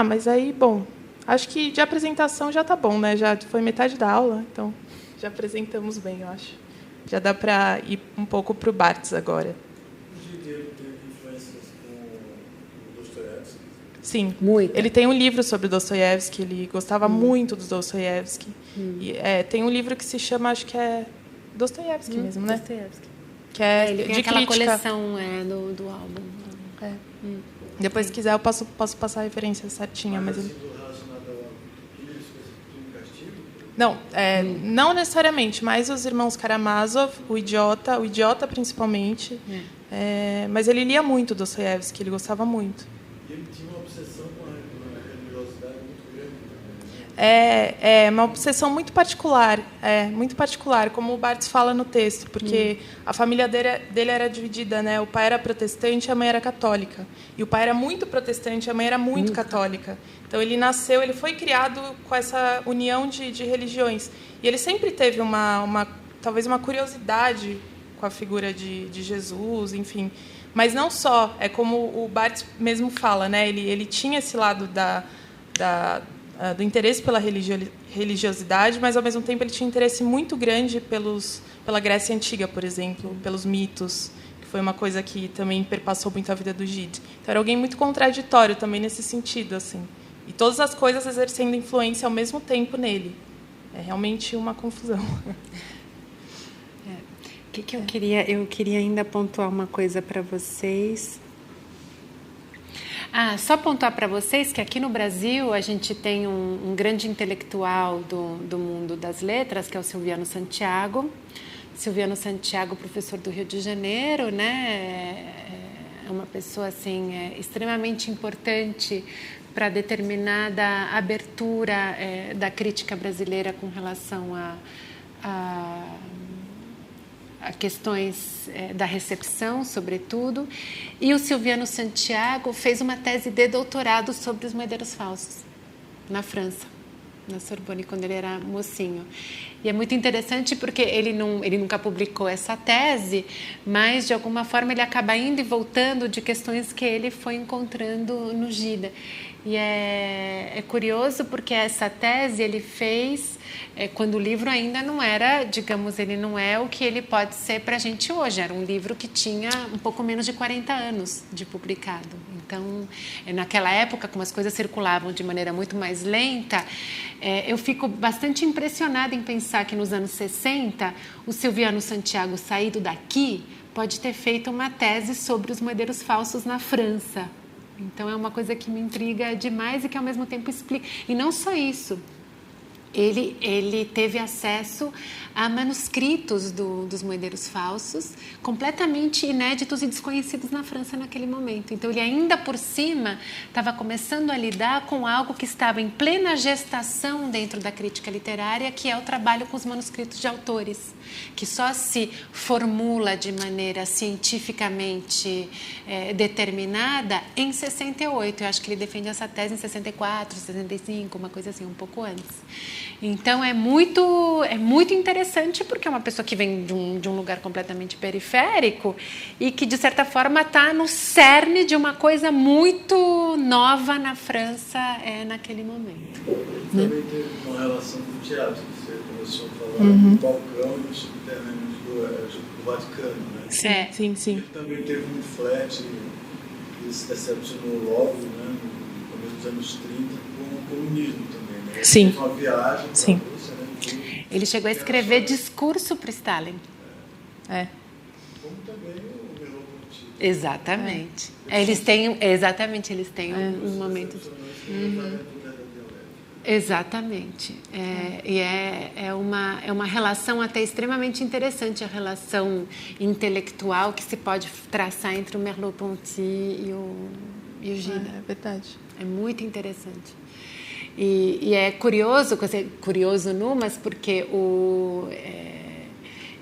Mas aí, bom, acho que de apresentação já está bom, né? Já foi metade da aula, então já apresentamos bem, eu acho. Já dá para ir um pouco para o Barthes agora. Sim, muito. Ele tem um livro sobre Dostoiévski, ele gostava muito do Dostoiévski. E, tem um livro que se chama, acho que é Dostoiévski mesmo, né? Dostoiévski. Que é ele tem de aquela crítica. Coleção do álbum. Depois, se quiser, eu posso passar a referência certinha. Mas ele... Não, não necessariamente, mas os irmãos Karamazov, o Idiota principalmente. Mas ele lia muito Dostoiévski, ele gostava muito. Ele tinha uma obsessão com a religiosidade muito grande. É uma obsessão muito particular, como o Barthes fala no texto, porque a família dele era dividida, né? O pai era protestante e a mãe era católica. E o pai era muito protestante e a mãe era muito católica. Então, ele foi criado com essa união de religiões. E ele sempre teve talvez uma curiosidade com a figura de Jesus, enfim. Mas não só, é como o Barthes mesmo fala, né? Ele tinha esse lado do interesse pela religiosidade, mas, ao mesmo tempo, ele tinha interesse muito grande pela Grécia Antiga, por exemplo, pelos mitos, que foi uma coisa que também perpassou muito a vida do Gide. Então, era alguém muito contraditório também nesse sentido, assim. E todas as coisas exercendo influência ao mesmo tempo nele. É realmente uma confusão. Que eu queria ainda pontuar uma coisa para vocês. Só pontuar para vocês que aqui no Brasil a gente tem um grande intelectual do mundo das letras, que é o Silviano Santiago. Silviano Santiago, professor do Rio de Janeiro, né? É uma pessoa assim, extremamente importante para determinada abertura da crítica brasileira com relação a questões da recepção, sobretudo. E o Silviano Santiago fez uma tese de doutorado sobre os moedeiros falsos, na França, na Sorbonne, quando ele era mocinho. E é muito interessante porque ele nunca publicou essa tese, mas, de alguma forma, ele acaba indo e voltando de questões que ele foi encontrando no Gide. E é curioso porque essa tese ele fez quando o livro ainda não era, digamos, ele não é o que ele pode ser para a gente hoje. Era um livro que tinha um pouco menos de 40 anos de publicado. Então, naquela época, como as coisas circulavam de maneira muito mais lenta, eu fico bastante impressionada em pensar que nos anos 60, o Silviano Santiago, saído daqui, pode ter feito uma tese sobre os moedeiros falsos na França. Então, é uma coisa que me intriga demais e que, ao mesmo tempo, explica. E não só isso. Ele teve acesso a manuscritos dos moedeiros falsos, completamente inéditos e desconhecidos na França naquele momento. Então, ele ainda por cima estava começando a lidar com algo que estava em plena gestação dentro da crítica literária, que é o trabalho com os manuscritos de autores, que só se formula de maneira cientificamente determinada em 68. Eu acho que ele defende essa tese em 64, 65, uma coisa assim, um pouco antes. Então, é muito interessante, porque é uma pessoa que vem de um lugar completamente periférico e que, de certa forma, está no cerne de uma coisa muito nova na França naquele momento. Também teve uma relação com o teatro, que você começou a falar do balcão e dos subterrâneos do Vaticano, né? Sim. Ele também teve um flat, ele se decepcionou logo, né, no começo dos anos 30, com o comunismo também, né? Ele Sim. fez uma viagem para a Rússia, né? Ele chegou a escrever discurso para Stalin. Como também o Merleau-Ponty. Exatamente. Eles têm um momento. Exatamente. E é uma relação até extremamente interessante, a relação intelectual que se pode traçar entre o Merleau-Ponty e o Gide. É verdade. É muito interessante. E é curioso mas porque eu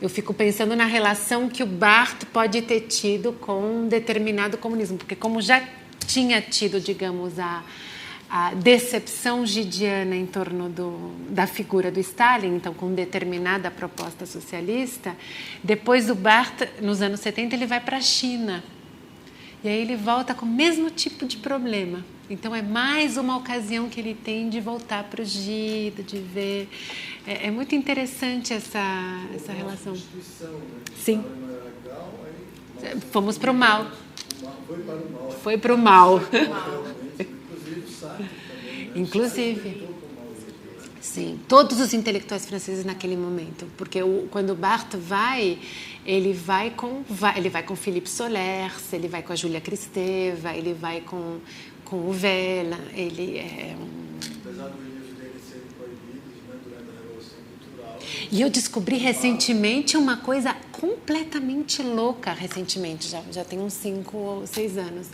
fico pensando na relação que o Barthes pode ter tido com um determinado comunismo, porque como já tinha tido, digamos, a decepção gidiana em torno da figura do Stalin, então com determinada proposta socialista, depois do Barthes, nos anos 70, ele vai para a China. E aí ele volta com o mesmo tipo de problema. Então é mais uma ocasião que ele tem de voltar para o Gide, de ver. É muito interessante essa relação. Sim. Fomos para o mal. Foi para o mal. Inclusive. Sim, todos os intelectuais franceses naquele momento, porque quando o Barthes vai, ele vai com Philippe Solers, ele vai com a Júlia Kristeva, ele vai com o Vela, ele é Apesar dos livros dele serem proibidos, né, durante a Revolução Cultural. E eu descobri recentemente uma coisa completamente louca, já tem uns 5 ou 6 anos.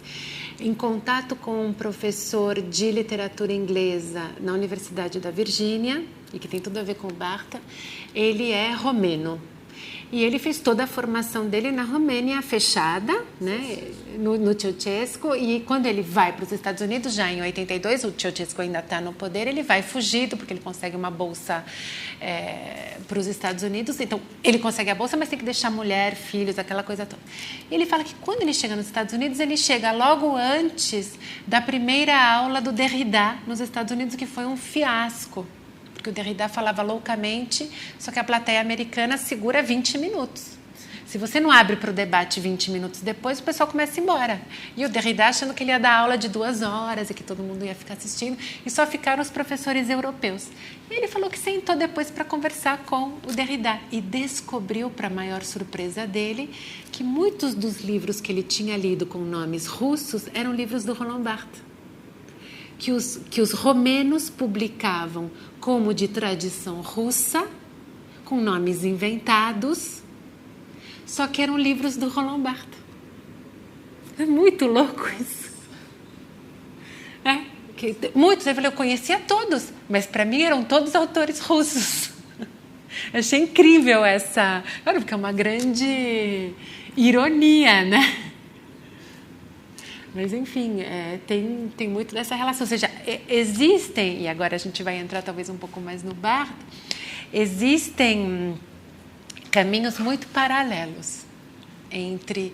Em contato com um professor de literatura inglesa na Universidade da Virgínia, e que tem tudo a ver com o Barthes, ele é romeno. E ele fez toda a formação dele na Romênia fechada, né, no Ceausescu, e quando ele vai para os Estados Unidos, já em 82, o Ceausescu ainda está no poder, ele vai fugido, porque ele consegue uma bolsa para os Estados Unidos. Então, ele consegue a bolsa, mas tem que deixar mulher, filhos, aquela coisa toda. E ele fala que quando ele chega nos Estados Unidos, ele chega logo antes da primeira aula do Derrida nos Estados Unidos, que foi um fiasco. Porque o Derrida falava loucamente, só que a plateia americana segura 20 minutos. Se você não abre para o debate 20 minutos depois, o pessoal começa a ir embora. E o Derrida achando que ele ia dar aula de 2 horas e que todo mundo ia ficar assistindo, e só ficaram os professores europeus. E ele falou que sentou depois para conversar com o Derrida e descobriu, para a maior surpresa dele, que muitos dos livros que ele tinha lido com nomes russos eram livros do Roland Barthes. Que os romenos publicavam como de tradição russa, com nomes inventados, só que eram livros do Roland Barthes. É muito louco isso. Muitos, eu conhecia todos, mas para mim eram todos autores russos. Achei incrível essa... Claro, porque é uma grande ironia, né? Mas, enfim, tem muito dessa relação. Ou seja, existem, e agora a gente vai entrar talvez um pouco mais no Barthes, existem caminhos muito paralelos entre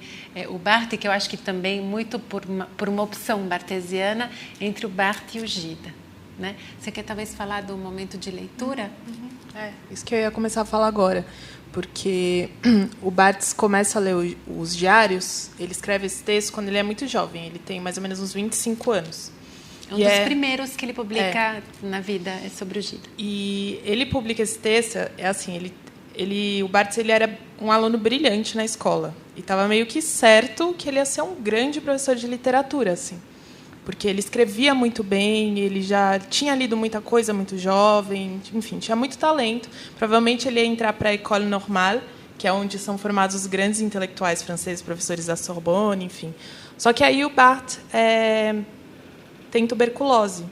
o Barthes, que eu acho que também muito por uma opção barthesiana, entre o Barthes e o Gide. Né? Você quer talvez falar do momento de leitura? Isso que eu ia começar a falar agora. Porque o Barthes começa a ler os diários, ele escreve esse texto quando ele é muito jovem, ele tem mais ou menos uns 25 anos. É um dos primeiros que ele publica na vida sobre o Gide. E ele publica esse texto, assim, o Barthes ele era um aluno brilhante na escola, e estava meio que certo que ele ia ser um grande professor de literatura, assim. Porque ele escrevia muito bem, ele já tinha lido muita coisa muito jovem, enfim, tinha muito talento. Provavelmente ele ia entrar para a École Normale, que é onde são formados os grandes intelectuais franceses, professores da Sorbonne, enfim. Só que aí o Barthes tem tuberculose.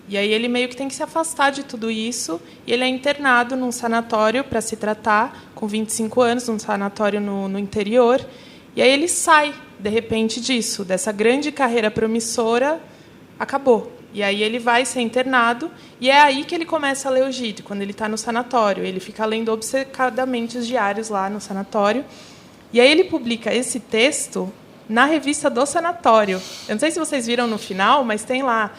E aí ele meio que tem que se afastar de tudo isso, e ele é internado num sanatório para se tratar, com 25 anos, num sanatório no interior. E aí ele sai, de repente, disso, dessa grande carreira promissora, acabou. E aí ele vai ser internado, e é aí que ele começa a ler o Gide, quando ele está no sanatório. Ele fica lendo obcecadamente os diários lá no sanatório. E aí ele publica esse texto na revista do sanatório. Eu não sei se vocês viram no final, mas tem lá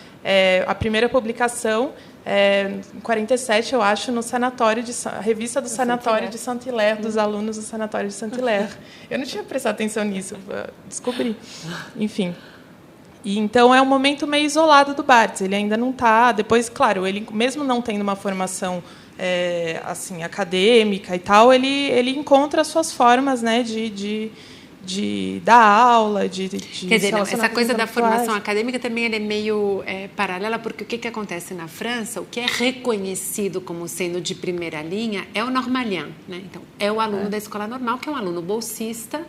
a primeira publicação, em 47, eu acho, no sanatório a revista do sanatório de Saint-Hilaire, dos alunos do sanatório de Saint-Hilaire. Eu não tinha prestado atenção nisso, descobri. Enfim. E então é um momento meio isolado do Barthes. Ele ainda não está. Depois, claro, ele mesmo não tendo uma formação assim acadêmica e tal, ele encontra as suas formas, né, de dar aula, de Quer dizer, não, essa coisa da formação acadêmica também é meio paralela, porque o que acontece na França, o que é reconhecido como sendo de primeira linha é o normalien, né? Então, é o aluno da escola normal, que é um aluno bolsista,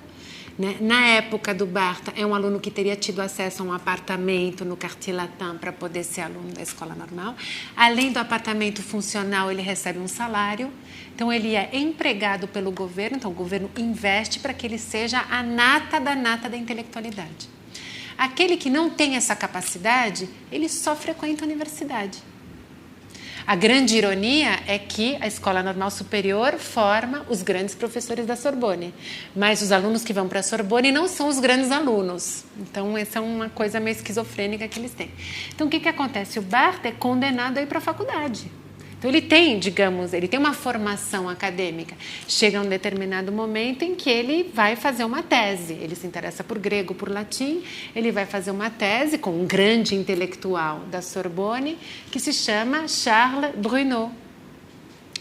né? Na época do Barthes, é um aluno que teria tido acesso a um apartamento no Quartier Latin para poder ser aluno da escola normal. Além do apartamento funcional, ele recebe um salário. Então, ele é empregado pelo governo. Então, o governo investe para que ele seja a nata da intelectualidade. Aquele que não tem essa capacidade, ele só frequenta a universidade. A grande ironia é que a Escola Normal Superior forma os grandes professores da Sorbonne, mas os alunos que vão para a Sorbonne não são os grandes alunos. Então, essa é uma coisa meio esquizofrênica que eles têm. Então, o que acontece? O Barthes é condenado a ir para a faculdade. Então, ele tem uma formação acadêmica. Chega um determinado momento em que ele vai fazer uma tese. Ele se interessa por grego, por latim. Ele vai fazer uma tese com um grande intelectual da Sorbonne, que se chama Charles Bruneau,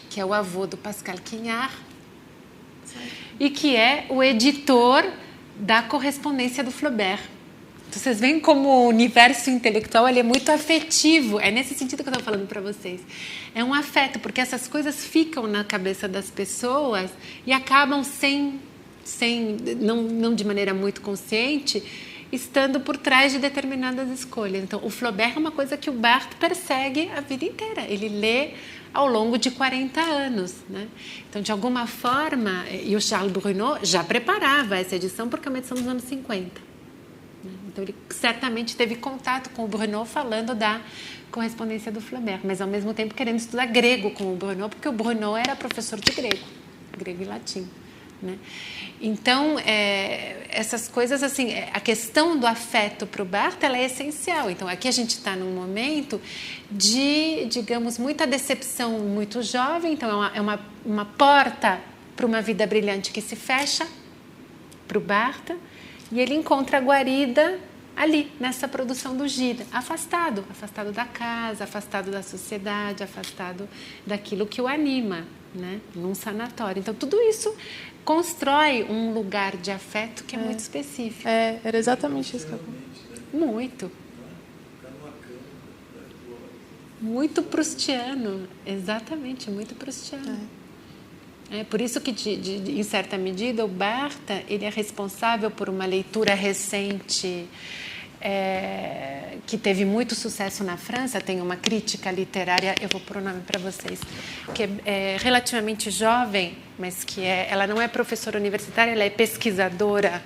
que é o avô do Pascal Quignard, e que é o editor da correspondência do Flaubert. Então, vocês veem como o universo intelectual ele é muito afetivo. É nesse sentido que eu estou falando para vocês. É um afeto, porque essas coisas ficam na cabeça das pessoas e acabam não de maneira muito consciente, estando por trás de determinadas escolhas. Então, o Flaubert é uma coisa que o Barthes persegue a vida inteira. Ele lê ao longo de 40 anos, né? Então, de alguma forma, e o Charles Bruneau já preparava essa edição porque é uma edição dos anos 50. Então, ele certamente teve contato com o Bruneau falando da correspondência do Flaubert, mas, ao mesmo tempo, querendo estudar grego com o Bruneau, porque o Bruneau era professor de grego e latim, né? Então, essas coisas, assim, a questão do afeto para o Barthes, ela é essencial. Então, aqui a gente está num momento de, digamos, muita decepção muito jovem. Então, é uma porta para uma vida brilhante que se fecha para o Barthes. E ele encontra a guarida ali, nessa produção do Gide, afastado da casa, afastado da sociedade, afastado daquilo que o anima, né? Num sanatório. Então, tudo isso constrói um lugar de afeto que é muito específico. Era exatamente isso que eu falei. Muito proustiano, exatamente, muito proustiano. É por isso que, em certa medida, o Barthes ele é responsável por uma leitura recente que teve muito sucesso na França. Tem uma crítica literária, eu vou pôr o nome para vocês, que é relativamente jovem, mas que ela não é professora universitária, ela é pesquisadora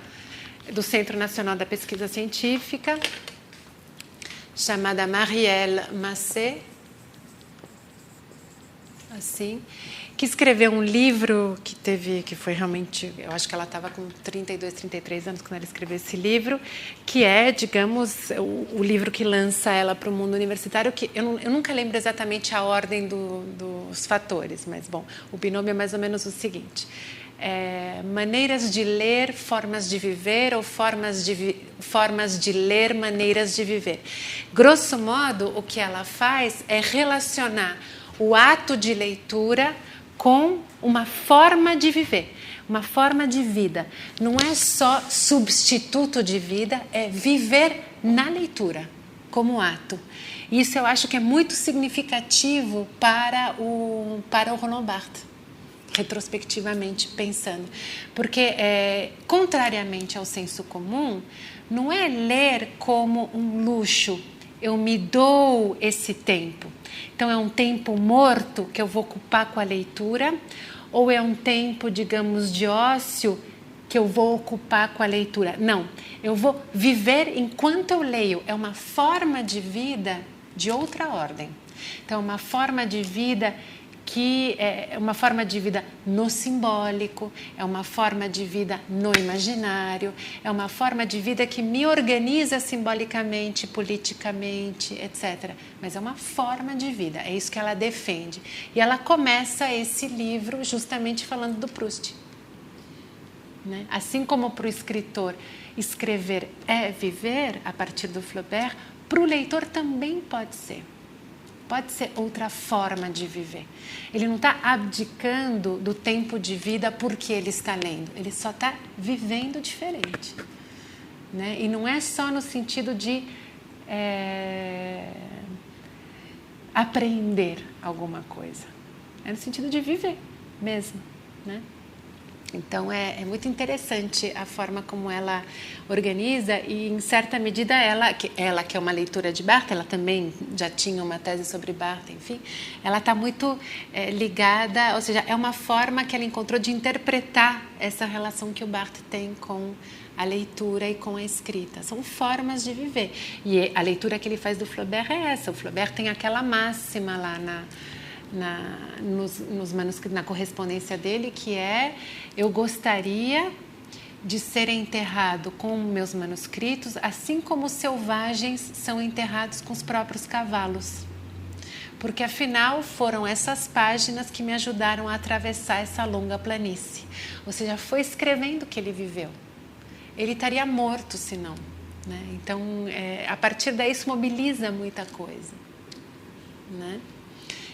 do Centro Nacional da Pesquisa Científica, chamada Marielle Massé, assim, que escreveu um livro que foi realmente, eu acho que ela estava com 32, 33 anos quando ela escreveu esse livro, que é, digamos, o livro que lança ela para o mundo universitário, que eu nunca lembro exatamente a ordem dos fatores, mas, bom, o binômio é mais ou menos o seguinte: maneiras de ler, formas de viver, ou formas de ler, maneiras de viver. Grosso modo, o que ela faz é relacionar o ato de leitura com uma forma de viver, uma forma de vida. Não é só substituto de vida, é viver na leitura, como ato. Isso eu acho que é muito significativo para o Roland Barthes, retrospectivamente pensando. Porque, contrariamente ao senso comum, não é ler como um luxo. Eu me dou esse tempo. Então, é um tempo morto que eu vou ocupar com a leitura, ou é um tempo, digamos, de ócio que eu vou ocupar com a leitura? Não, eu vou viver enquanto eu leio. É uma forma de vida de outra ordem. Então, é uma forma de vida que é uma forma de vida no simbólico, é uma forma de vida no imaginário, é uma forma de vida que me organiza simbolicamente, politicamente, etc. Mas é uma forma de vida, é isso que ela defende. E ela começa esse livro justamente falando do Proust, né? Assim como para o escritor escrever é viver, a partir do Flaubert, para o leitor também pode ser. pode ser outra forma de viver. Ele não está abdicando do tempo de vida porque ele está lendo. Ele só está vivendo diferente. Né? E não é só no sentido de aprender alguma coisa. É no sentido de viver mesmo. Né? Então, é muito interessante a forma como ela organiza e, em certa medida, ela que é uma leitora de Barthes, ela também já tinha uma tese sobre Barthes, enfim, ela está muito ligada, ou seja, é uma forma que ela encontrou de interpretar essa relação que o Barthes tem com a leitura e com a escrita. São formas de viver. E a leitura que ele faz do Flaubert é essa. O Flaubert tem aquela máxima lá nos manuscritos, na correspondência dele, que é: eu gostaria de ser enterrado com meus manuscritos, assim como os selvagens são enterrados com os próprios cavalos. Porque, afinal, foram essas páginas que me ajudaram a atravessar essa longa planície. Ou seja, foi escrevendo que ele viveu. Ele estaria morto, senão. Né? Então, a partir daí, isso mobiliza muita coisa. Né?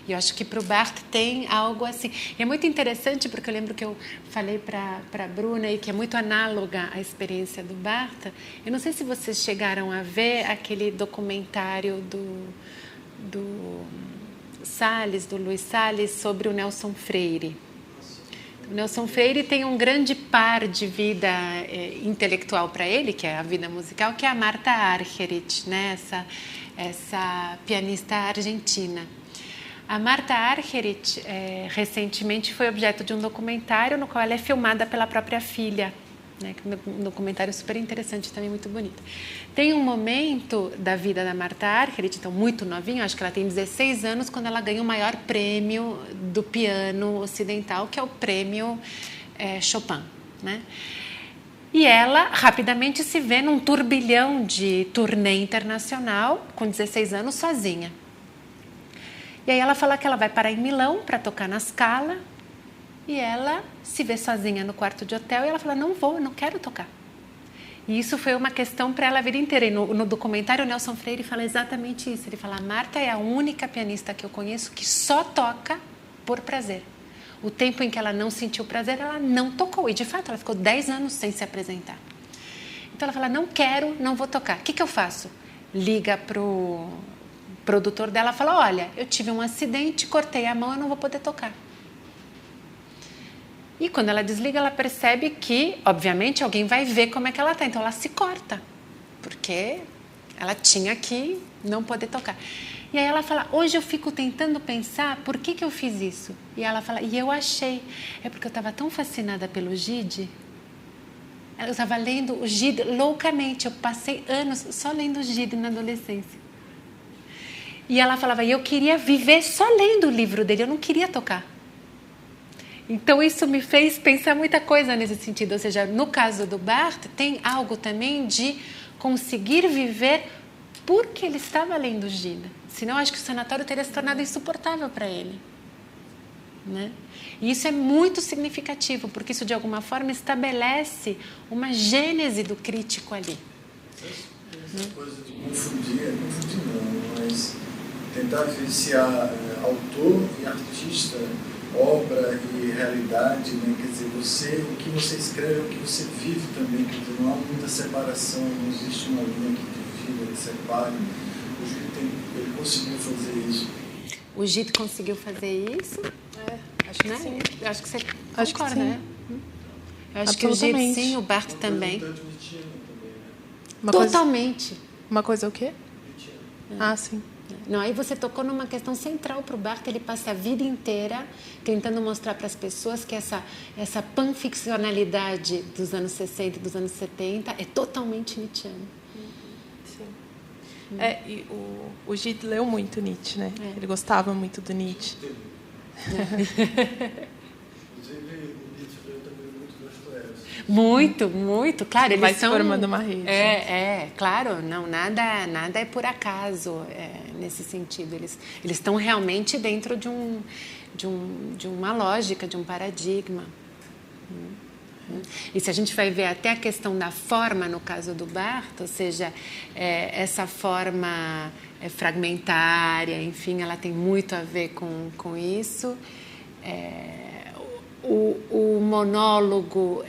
E eu acho que para o Barthes tem algo assim. E é muito interessante, porque eu lembro que eu falei para a Bruna, e que é muito análoga à experiência do Barthes. Eu não sei se vocês chegaram a ver aquele documentário do Luiz Salles, sobre o Nelson Freire. O Nelson Freire tem um grande par de vida intelectual para ele, que é a vida musical, que é a Marta Argerich, né? essa pianista argentina. A Marta Argerich, recentemente, foi objeto de um documentário no qual ela é filmada pela própria filha. Né? Um documentário super interessante, também muito bonito. Tem um momento da vida da Marta Argerich, então muito novinha, acho que ela tem 16 anos, quando ela ganha o maior prêmio do piano ocidental, que é o prêmio Chopin. Né? E ela rapidamente se vê num turbilhão de turnê internacional, com 16 anos, sozinha. E aí ela fala que ela vai parar em Milão para tocar na Scala, e ela se vê sozinha no quarto de hotel e ela fala: não vou, não quero tocar. E isso foi uma questão para ela a vida inteira. E no documentário, o Nelson Freire fala exatamente isso. Ele fala: a Marta é a única pianista que eu conheço que só toca por prazer. O tempo em que ela não sentiu prazer, ela não tocou. E, de fato, ela ficou 10 anos sem se apresentar. Então, ela fala: não quero, não vou tocar. O que eu faço? Liga para o produtor dela, fala: olha, eu tive um acidente, cortei a mão, eu não vou poder tocar. E quando ela desliga, ela percebe que, obviamente, alguém vai ver como é que ela está. Então, ela se corta, porque ela tinha que não poder tocar. E aí ela fala: hoje eu fico tentando pensar por que eu fiz isso. E ela fala: e eu achei, é porque eu estava tão fascinada pelo Gide. Eu estava lendo o Gide loucamente. Eu passei anos só lendo o Gide na adolescência. E ela falava: e eu queria viver só lendo o livro dele, eu não queria tocar. Então, isso me fez pensar muita coisa nesse sentido. Ou seja, no caso do Barthes, tem algo também de conseguir viver porque ele estava lendo Gide. Senão, acho que o sanatório teria se tornado insuportável para ele. Né? E isso é muito significativo, porque isso, de alguma forma, estabelece uma gênese do crítico ali. Essa coisa de confundir não, mas tentar diferenciar autor e artista, obra e realidade, né? Quer dizer, o que você escreve, o que você vive também, quer dizer, não há muita separação, não existe uma linha que divida, que separe. O Gide ele conseguiu fazer isso. O Gide conseguiu fazer isso? Acho que né? sim. Acho que você Acho concorda, que sim. né? Eu acho que o Gide sim, o Barthes também. Totalmente. Uma coisa o quê? Ah, sim. Não, aí você tocou numa questão central para o Barthes. Ele passa a vida inteira tentando mostrar para as pessoas que essa panficcionalidade dos anos 60 e dos anos 70 é totalmente nietzschiana. Sim. E o Gide leu muito Nietzsche, né? Ele gostava muito do Nietzsche. Muito, muito, claro. Eles vai são formando uma rede. Claro, não, nada é por acaso nesse sentido. Eles estão realmente dentro de uma lógica, de um paradigma. E se a gente vai ver até a questão da forma, no caso do Barthes, ou seja, essa forma fragmentária, enfim, ela tem muito a ver com isso. O monólogo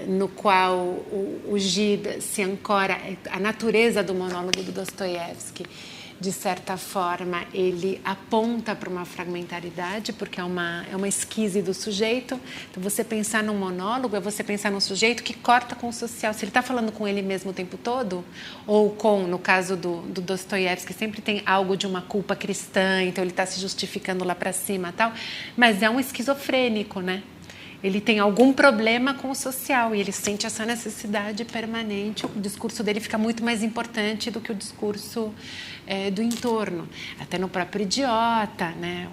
no qual o Gide se ancora, a natureza do monólogo do Dostoiévski, de certa forma, ele aponta para uma fragmentaridade, porque é uma esquise do sujeito. Então, você pensar num monólogo é você pensar num sujeito que corta com o social. Se ele está falando com ele mesmo o tempo todo, ou no caso do Dostoiévski, sempre tem algo de uma culpa cristã, então ele está se justificando lá para cima, tal, mas é um esquizofrênico, né? Ele tem algum problema com o social e ele sente essa necessidade permanente. O discurso dele fica muito mais importante do que o discurso do entorno. Até no próprio Idiota, né?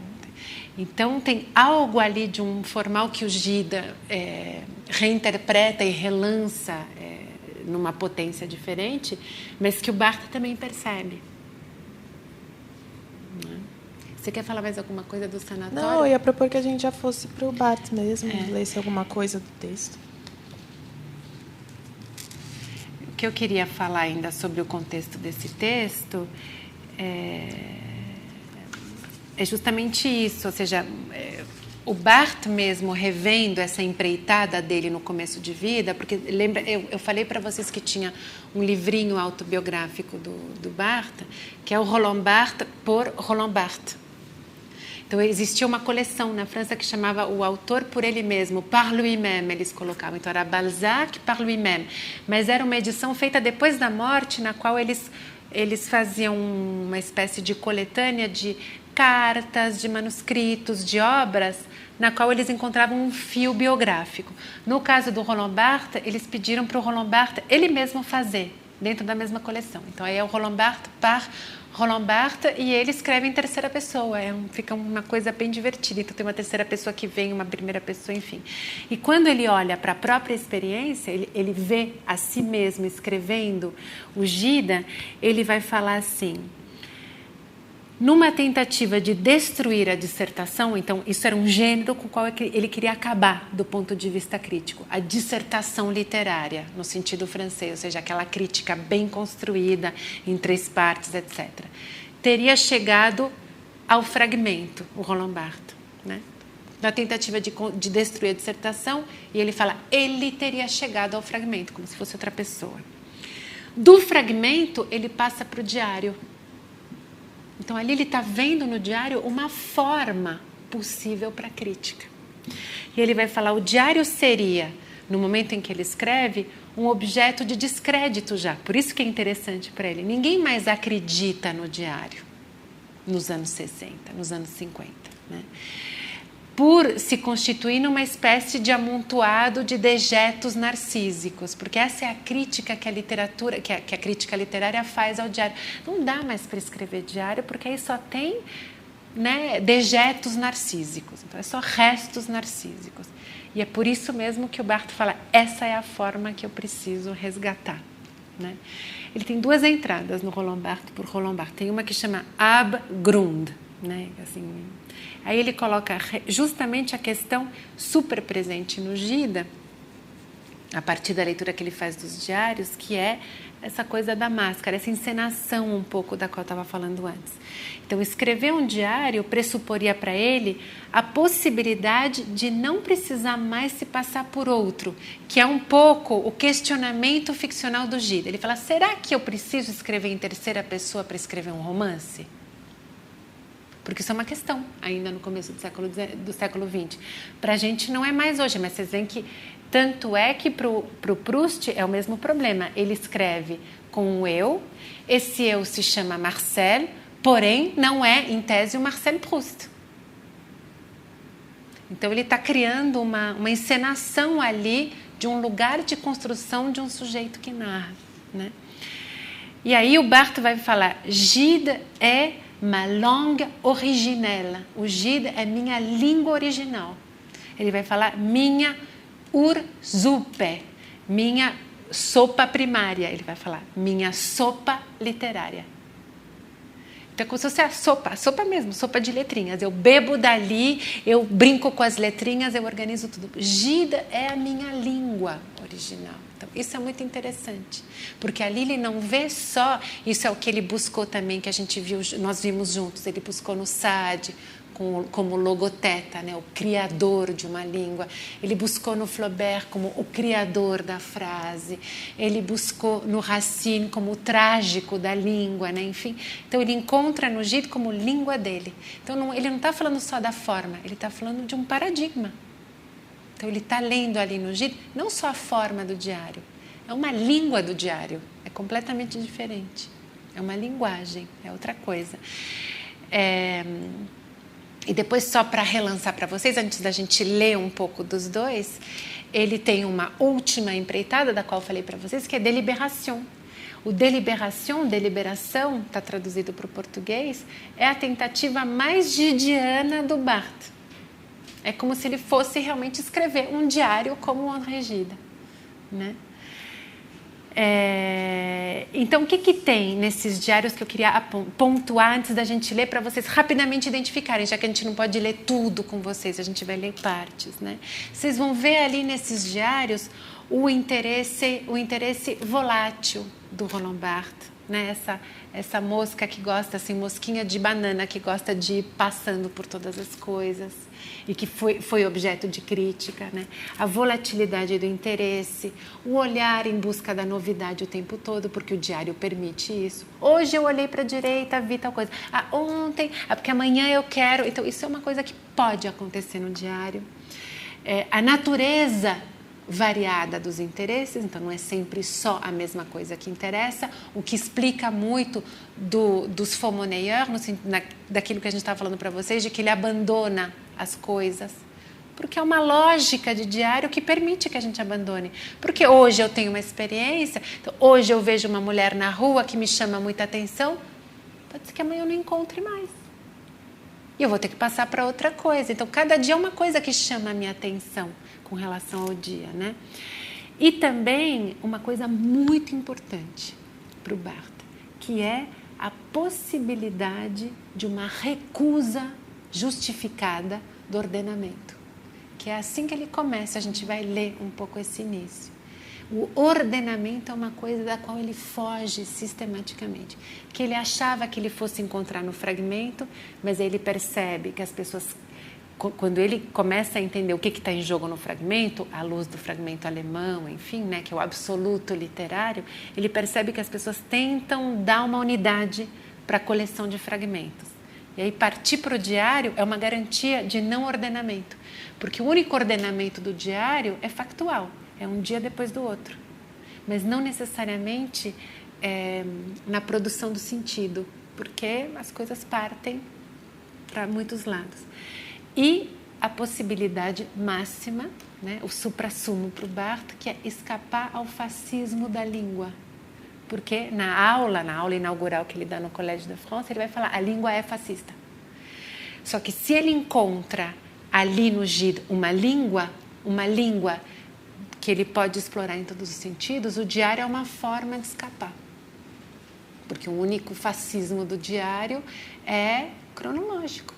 Então, tem algo ali de um formal que o Gide reinterpreta e relança numa potência diferente, mas que o Barthes também percebe. Você quer falar mais alguma coisa do sanatório? Não, eu ia propor que a gente já fosse para o Barthes mesmo, lesse alguma coisa do texto. O que eu queria falar ainda sobre o contexto desse texto é justamente isso, ou seja, o Barthes mesmo revendo essa empreitada dele no começo de vida, porque lembra, eu falei para vocês que tinha um livrinho autobiográfico do Barthes, que é o Roland Barthes por Roland Barthes. Então, existia uma coleção na França que chamava O Autor por Ele Mesmo, Par Lui-Même, eles colocavam. Então, era Balzac par lui-même. Mas era uma edição feita depois da morte, na qual eles faziam uma espécie de coletânea de cartas, de manuscritos, de obras, na qual eles encontravam um fio biográfico. No caso do Roland Barthes, eles pediram para o Roland Barthes ele mesmo fazer, dentro da mesma coleção. Então, aí é o Roland Barthes par Roland Barthes, e ele escreve em terceira pessoa, fica uma coisa bem divertida. Então tem uma terceira pessoa que vem, uma primeira pessoa, enfim. E quando ele olha para a própria experiência, ele vê a si mesmo escrevendo o Gide, ele vai falar assim: numa tentativa de destruir a dissertação, então isso era um gênero com o qual ele queria acabar do ponto de vista crítico, a dissertação literária, no sentido francês, ou seja, aquela crítica bem construída em 3 partes, etc. Teria chegado ao fragmento, o Roland Barthes, né? Na tentativa de destruir a dissertação, e ele fala, ele teria chegado ao fragmento, como se fosse outra pessoa. Do fragmento, ele passa para o diário. Então, ali ele está vendo no diário uma forma possível para a crítica. E ele vai falar, o diário seria, no momento em que ele escreve, um objeto de descrédito já. Por isso que é interessante para ele. Ninguém mais acredita no diário nos anos 60, nos anos 50, né? Por se constituir numa espécie de amontoado de dejetos narcísicos, porque essa é a crítica que a literatura, que a crítica literária faz ao diário. Não dá mais para escrever diário, porque aí só tem, né, dejetos narcísicos, então é só restos narcísicos. E é por isso mesmo que o Barthes fala, essa é a forma que eu preciso resgatar, né? Ele tem 2 entradas no Roland Barthes por Roland Barthes. Tem uma que chama Abgrund, né, assim. Aí ele coloca justamente a questão super presente no Gide, a partir da leitura que ele faz dos diários, que é essa coisa da máscara, essa encenação um pouco da qual eu estava falando antes. Então, escrever um diário pressuporia para ele a possibilidade de não precisar mais se passar por outro, que é um pouco o questionamento ficcional do Gide. Ele fala, será que eu preciso escrever em terceira pessoa para escrever um romance? Porque isso é uma questão ainda no começo do século XX. Para a gente não é mais hoje, mas vocês veem que tanto é que para o Proust é o mesmo problema. Ele escreve com o eu, esse eu se chama Marcel, porém não é, em tese, o Marcel Proust. Então ele está criando uma encenação ali de um lugar de construção de um sujeito que narra, né? E aí o Barthes vai falar, Gide é ma langue originelle. O Gide é minha língua original. Ele vai falar minha Ursuppe, minha sopa primária. Ele vai falar minha sopa literária. Então, como se fosse a sopa mesmo, sopa de letrinhas. Eu bebo dali, eu brinco com as letrinhas, eu organizo tudo. Gida é a minha língua original. Então, isso é muito interessante, porque ali ele não vê só, isso é o que ele buscou também, que a gente viu, nós vimos juntos, ele buscou no Sade, como logoteta, né, o criador de uma língua. Ele buscou no Flaubert como o criador da frase. Ele buscou no Racine como o trágico da língua, né, enfim. Então ele encontra no Gide como língua dele. Então ele não está falando só da forma, ele está falando de um paradigma. Então ele está lendo ali no Gide não só a forma do diário, é uma língua do diário, é completamente diferente. É uma linguagem, é outra coisa. E depois, só para relançar para vocês, antes da gente ler um pouco dos dois, ele tem uma última empreitada, da qual eu falei para vocês, que é deliberação. O deliberação, está traduzido para o português, é a tentativa mais gidiana do Barthes. É como se ele fosse realmente escrever um diário como o André Gide, né? Então, o que tem nesses diários que eu queria pontuar antes da gente ler, para vocês rapidamente identificarem, já que a gente não pode ler tudo com vocês, a gente vai ler partes, né? Vocês vão ver ali nesses diários o interesse volátil do Roland Barthes, né? Essa mosca que gosta, assim, mosquinha de banana, que gosta de ir passando por todas as coisas e que foi objeto de crítica, né? A volatilidade do interesse, o olhar em busca da novidade o tempo todo, porque o diário permite isso. Hoje eu olhei para a direita, vi tal coisa. Ontem, porque amanhã eu quero. Então, isso é uma coisa que pode acontecer no diário. A natureza variada dos interesses, então não é sempre só a mesma coisa que interessa, o que explica muito dos faux monnayeurs, daquilo que a gente estava falando para vocês, de que ele abandona as coisas, porque é uma lógica de diário que permite que a gente abandone. Porque hoje eu tenho uma experiência, então hoje eu vejo uma mulher na rua que me chama muita atenção, pode ser que amanhã eu não encontre mais. E eu vou ter que passar para outra coisa. Então, cada dia é uma coisa que chama a minha atenção com relação ao dia, né? E também uma coisa muito importante para o Barthes, que é a possibilidade de uma recusa justificada do ordenamento. Que é assim que ele começa, a gente vai ler um pouco esse início. O ordenamento é uma coisa da qual ele foge sistematicamente. Que ele achava que ele fosse encontrar no fragmento, mas aí ele percebe que as pessoas, quando ele começa a entender o que está em jogo no fragmento, à luz do fragmento alemão, enfim, né, que é o absoluto literário, ele percebe que as pessoas tentam dar uma unidade para a coleção de fragmentos. E aí partir para o diário é uma garantia de não ordenamento, porque o único ordenamento do diário é factual, é um dia depois do outro, mas não necessariamente na produção do sentido, porque as coisas partem para muitos lados. E a possibilidade máxima, né, o suprassumo para o Barthes, que é escapar ao fascismo da língua. Porque na aula inaugural que ele dá no Collège de France, ele vai falar, a língua é fascista. Só que se ele encontra ali no Gide uma língua que ele pode explorar em todos os sentidos, o diário é uma forma de escapar. Porque o único fascismo do diário é cronológico.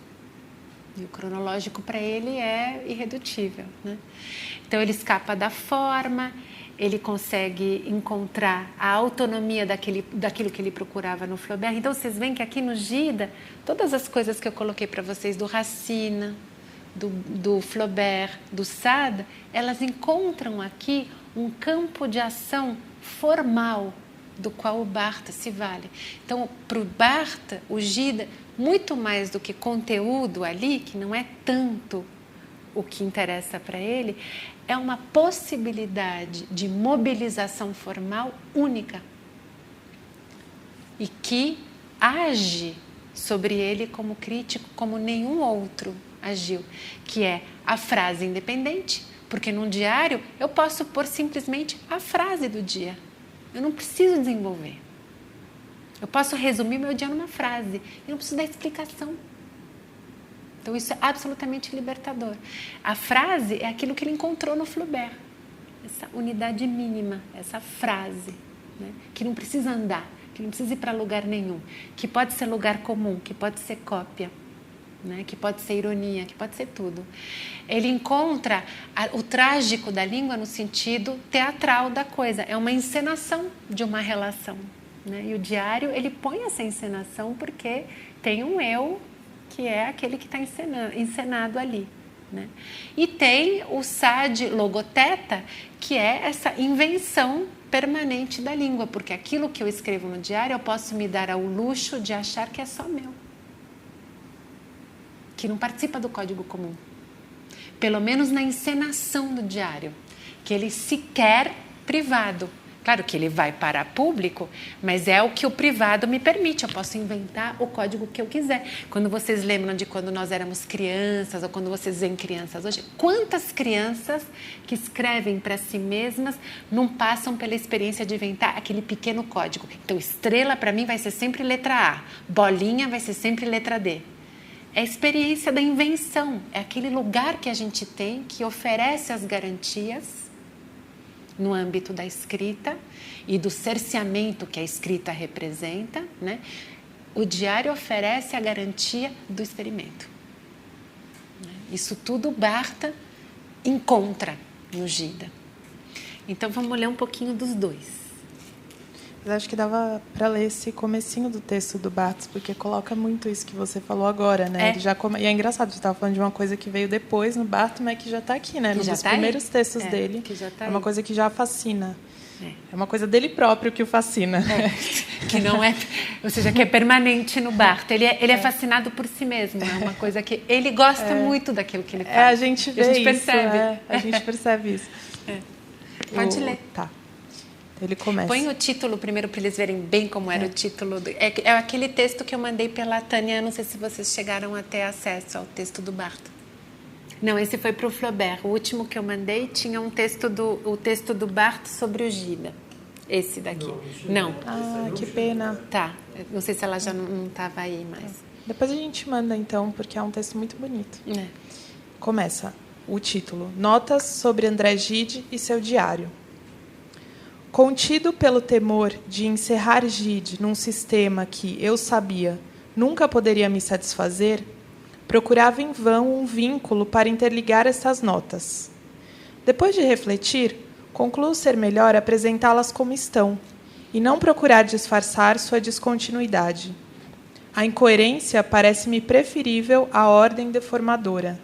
E o cronológico para ele é irredutível, né? Então ele escapa da forma, ele consegue encontrar a autonomia daquilo que ele procurava no Flaubert. Então vocês veem que aqui no Gide, todas as coisas que eu coloquei para vocês do Racine, do Flaubert, do Sade, elas encontram aqui um campo de ação formal do qual o Barthes se vale. Então, para o Barthes, o Gide, muito mais do que conteúdo ali, que não é tanto o que interessa para ele, é uma possibilidade de mobilização formal única e que age sobre ele como crítico, como nenhum outro agiu, que é a frase independente, porque num diário eu posso pôr simplesmente a frase do dia. Eu não preciso desenvolver. Eu posso resumir meu dia numa frase. Eu não preciso dar explicação. Então, isso é absolutamente libertador. A frase é aquilo que ele encontrou no Flaubert. Essa unidade mínima, essa frase, né, que não precisa andar, que não precisa ir para lugar nenhum, que pode ser lugar comum, que pode ser cópia, né? Que pode ser ironia, que pode ser tudo. Ele encontra o trágico da língua no sentido teatral da coisa, é uma encenação de uma relação, né? E o diário, ele põe essa encenação porque tem um eu que é aquele que está encenado ali, né? E tem o sad logoteta, que é essa invenção permanente da língua, porque aquilo que eu escrevo no diário eu posso me dar ao luxo de achar que é só meu, que não participa do código comum, pelo menos na encenação do diário, que ele se quer privado. Claro que ele vai para público, mas é o que o privado me permite. Eu posso inventar o código que eu quiser. Quando vocês lembram de quando nós éramos crianças, ou quando vocês veem crianças hoje, quantas crianças que escrevem para si mesmas não passam pela experiência de inventar aquele pequeno código? Então, estrela para mim vai ser sempre letra A, bolinha vai ser sempre letra D. É a experiência da invenção, é aquele lugar que a gente tem que oferece as garantias no âmbito da escrita e do cerceamento que a escrita representa, né? O diário oferece a garantia do experimento. Isso tudo Barthes encontra no Gida. Então vamos ler um pouquinho dos dois. Eu acho que dava para ler esse comecinho do texto do Barthes, porque coloca muito isso que você falou agora, né? Ele já E é engraçado, você estava falando de uma coisa que veio depois no Barthes, mas que já está aqui, né? Um dos primeiros textos dele. É uma coisa que já fascina. É uma coisa dele próprio que o fascina. Que não é, ou seja, que é permanente no Barthes. Ele é fascinado por si mesmo, é uma coisa que ele gosta muito daquilo que ele faz. A gente vê isso, percebe. A gente percebe isso. Pode ler. Tá. Ele começa. Põe o título primeiro para eles verem bem como era o título. É aquele texto que eu mandei pela Tânia, não sei se vocês chegaram a ter acesso ao texto do Barthes. Não, esse foi para o Flaubert. O último que eu mandei tinha o texto do Barthes sobre o Gida. Esse daqui. Não. Ah, que pena. Tá. Não sei se ela já não estava aí mais. Depois a gente manda, então, porque é um texto muito bonito. Começa o título. Notas sobre André Gide e seu diário. Contido pelo temor de encerrar Gide num sistema que, eu sabia, nunca poderia me satisfazer, procurava em vão um vínculo para interligar estas notas. Depois de refletir, concluo ser melhor apresentá-las como estão, e não procurar disfarçar sua descontinuidade. A incoerência parece-me preferível à ordem deformadora.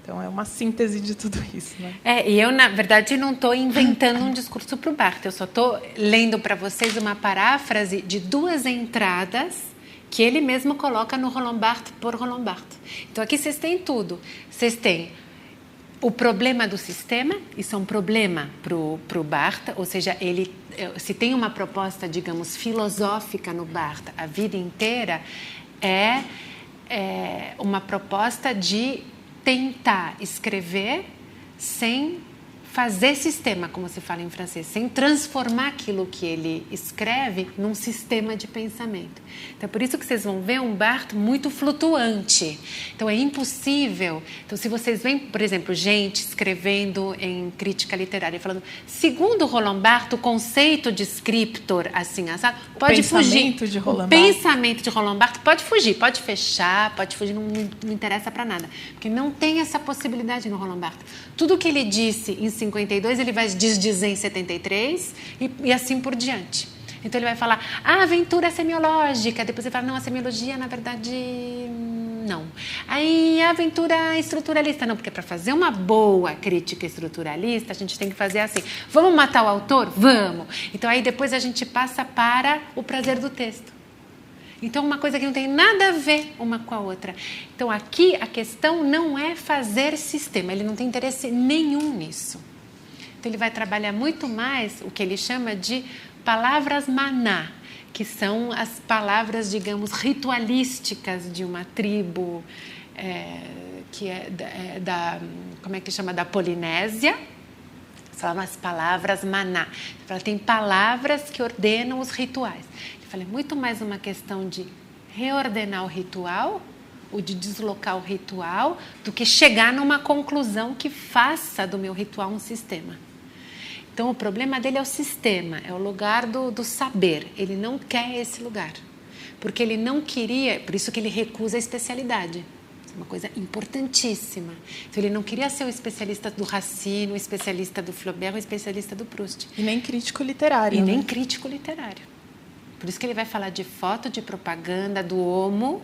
Então, é uma síntese de tudo isso, né? E eu, na verdade, não estou inventando um discurso para o Barthes. Eu só estou lendo para vocês uma paráfrase de 2 entradas que ele mesmo coloca no Roland Barthes por Roland Barthes. Então, aqui vocês têm tudo. Vocês têm o problema do sistema, isso é um problema para o Barthes, ou seja, ele, se tem uma proposta, digamos, filosófica no Barthes a vida inteira, é uma proposta de tentar escrever sem fazer sistema, como se fala em francês, sem transformar aquilo que ele escreve num sistema de pensamento. Então, é por isso que vocês vão ver um Barthes muito flutuante. Então, é impossível. Então, se vocês veem, por exemplo, gente escrevendo em crítica literária, falando, segundo Roland Barthes, o conceito de scriptor, assim, assado, pode fugir. O pensamento de Roland Barthes pode fugir, pode fechar, pode fugir, não interessa para nada. Porque não tem essa possibilidade no Roland Barthes. Tudo que ele disse em 52, ele vai desdizer em 73 e assim por diante. Então, ele vai falar, a aventura semiológica. Depois ele fala, não, a semiologia, na verdade, não. Aí, a aventura estruturalista, não. Porque para fazer uma boa crítica estruturalista, a gente tem que fazer assim. Vamos matar o autor? Vamos. Então, aí depois a gente passa para o prazer do texto. Então, uma coisa que não tem nada a ver uma com a outra. Então, aqui a questão não é fazer sistema. Ele não tem interesse nenhum nisso. Então, ele vai trabalhar muito mais o que ele chama de palavras maná, que são as palavras, digamos, ritualísticas de uma tribo que é como é que chama? Da Polinésia. São as palavras maná. Ela tem palavras que ordenam os rituais. Ele fala, é muito mais uma questão de reordenar o ritual, ou de deslocar o ritual, do que chegar numa conclusão que faça do meu ritual um sistema. Então, o problema dele é o sistema, é o lugar do saber. Ele não quer esse lugar, porque ele não queria, por isso que ele recusa a especialidade. É uma coisa importantíssima. Então, ele não queria ser o especialista do Racine, o especialista do Flaubert, o especialista do Proust. E nem crítico literário. E nem crítico literário. Por isso que ele vai falar de foto, de propaganda, do homo.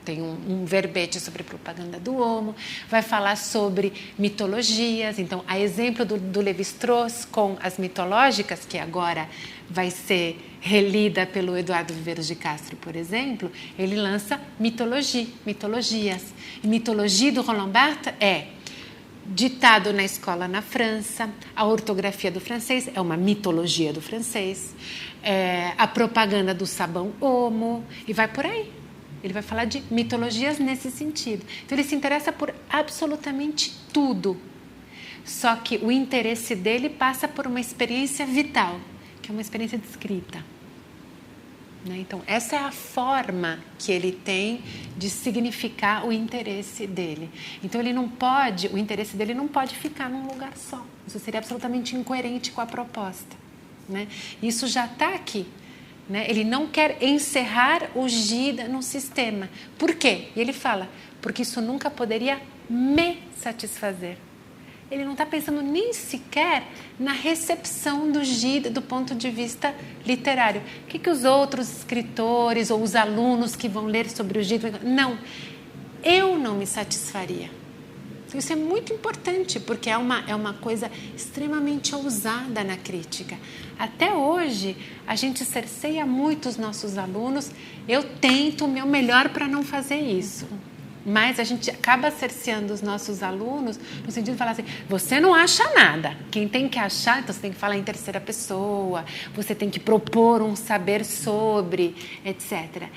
Tem um verbete sobre propaganda do homo. Vai falar sobre mitologias. Então, a exemplo do Lévi-Strauss com as mitológicas, que agora vai ser relida pelo Eduardo Viveiros de Castro, por exemplo, ele lança mitologias. E mitologia do Roland Barthes é ditado na escola na França, a ortografia do francês é uma mitologia do francês, a propaganda do sabão Omo, e vai por aí. Ele vai falar de mitologias nesse sentido. Então, ele se interessa por absolutamente tudo. Só que o interesse dele passa por uma experiência vital, que é uma experiência de escrita. Então, essa é a forma que ele tem de significar o interesse dele. Então, o interesse dele não pode ficar num lugar só. Isso seria absolutamente incoerente com a proposta. Isso já está aqui. Ele não quer encerrar o Gide no sistema. Por quê? E ele fala, porque isso nunca poderia me satisfazer. Ele não está pensando nem sequer na recepção do Gide do ponto de vista literário. O que os outros escritores ou os alunos que vão ler sobre o Gide... Não, eu não me satisfaria. Isso é muito importante, porque é uma coisa extremamente ousada na crítica. Até hoje, a gente cerceia muito os nossos alunos. Eu tento o meu melhor para não fazer isso. Mas a gente acaba cerceando os nossos alunos no sentido de falar assim, você não acha nada. Quem tem que achar, então você tem que falar em terceira pessoa, você tem que propor um saber sobre, etc.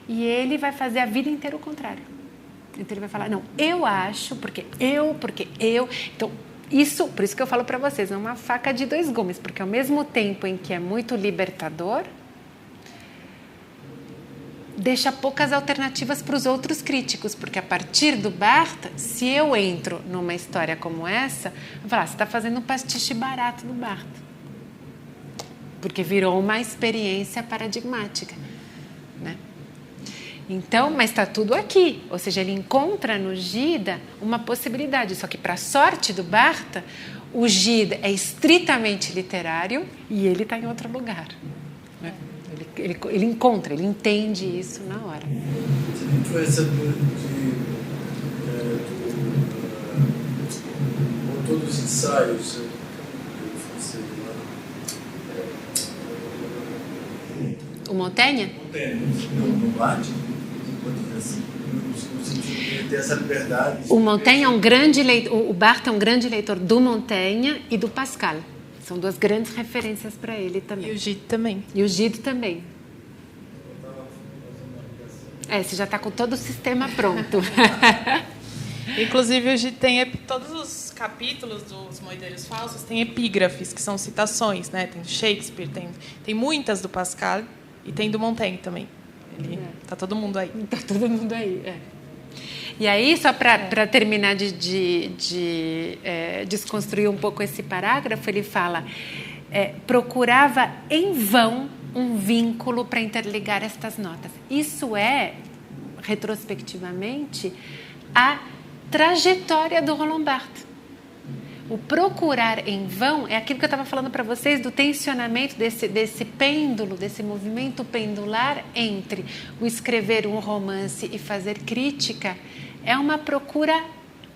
E ele vai fazer a vida inteira o contrário. Então ele vai falar, não, eu acho, porque eu. Então, isso, por isso que eu falo para vocês, é uma faca de dois gumes, porque ao mesmo tempo em que é muito libertador, deixa poucas alternativas para os outros críticos, porque a partir do Barthes, se eu entro numa história como essa, eu vou falar, você está fazendo um pastiche barato do Barthes, porque virou uma experiência paradigmática, Então, mas está tudo aqui, ou seja, ele encontra no Gide uma possibilidade, só que para a sorte do Barthes, o Gide é estritamente literário e ele está em outro lugar, Ele encontra, ele entende isso na hora. Você a influência do autor dos ensaios, O Montaigne? No Barthes, no sentido de ter essa liberdade. O Montaigne é um grande leitor, o Barthes é um grande leitor do Montaigne e do Pascal. São duas grandes referências para ele também. E o Gide também. E o Gide também. Você já está com todo o sistema pronto. Inclusive, o Gide tem todos os capítulos dos Moedeiros Falsos têm epígrafes, que são citações, Tem do Shakespeare, tem muitas do Pascal e tem do Montaigne também. Tá todo mundo aí. Tá todo mundo aí, E aí, só para terminar de desconstruir um pouco esse parágrafo, ele fala, procurava em vão um vínculo para interligar estas notas. Isso é, retrospectivamente, a trajetória do Roland Barthes. O procurar em vão é aquilo que eu estava falando para vocês do tensionamento desse pêndulo, desse movimento pendular entre o escrever um romance e fazer crítica. É uma procura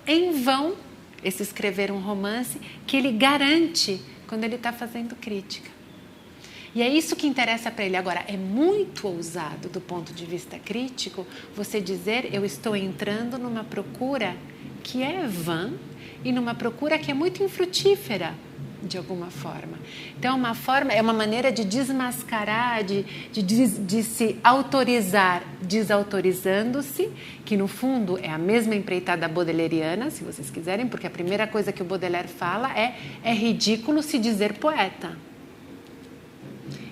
em vão, esse escrever um romance, que ele garante quando ele está fazendo crítica. E é isso que interessa para ele. Agora, é muito ousado do ponto de vista crítico você dizer, eu estou entrando numa procura que é vã e numa procura que é muito infrutífera, de alguma forma. Então, é uma maneira de desmascarar, de se autorizar desautorizando-se, que no fundo é a mesma empreitada baudelairiana, se vocês quiserem, porque a primeira coisa que o Baudelaire fala é ridículo se dizer poeta.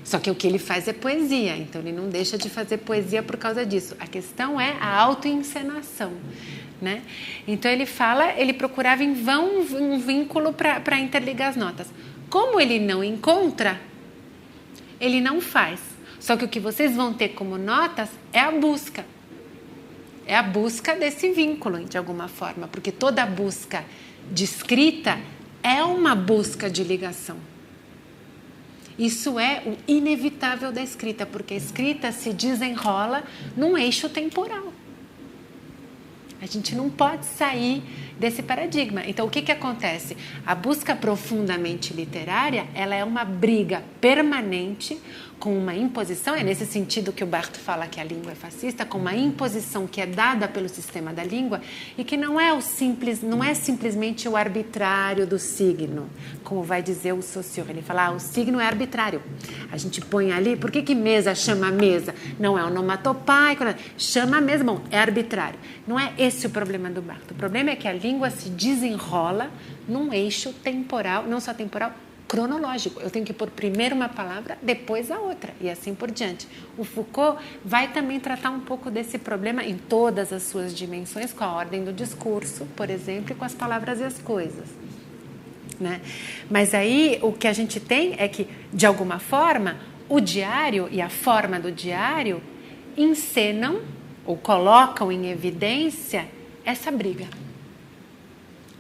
Só que o que ele faz é poesia, então ele não deixa de fazer poesia por causa disso. A questão é a autoencenação. Então ele procurava em vão um vínculo para interligar as notas. Como ele não encontra, ele não faz. Só que o que vocês vão ter como notas é a busca. É a busca desse vínculo, de alguma forma. Porque toda busca de escrita é uma busca de ligação. Isso é o inevitável da escrita, porque a escrita se desenrola num eixo temporal. A gente não pode sair desse paradigma. Então, o que acontece? A busca profundamente literária, ela é uma briga permanente com uma imposição, é nesse sentido que o Barthes fala que a língua é fascista, com uma imposição que é dada pelo sistema da língua e que não é simplesmente o arbitrário do signo, como vai dizer o Saussure. Ele fala, o signo é arbitrário. A gente põe ali, por que mesa chama mesa? Não é onomatopaico, chama mesa, bom, é arbitrário. Não é esse o problema do Barthes. O problema é que a língua se desenrola num eixo temporal, não só temporal, cronológico. Eu tenho que pôr primeiro uma palavra, depois a outra, e assim por diante. O Foucault vai também tratar um pouco desse problema em todas as suas dimensões, com a ordem do discurso, por exemplo, e com as palavras e as coisas. Né? Mas aí o que a gente tem é que, de alguma forma, o diário e a forma do diário encenam ou colocam em evidência essa briga.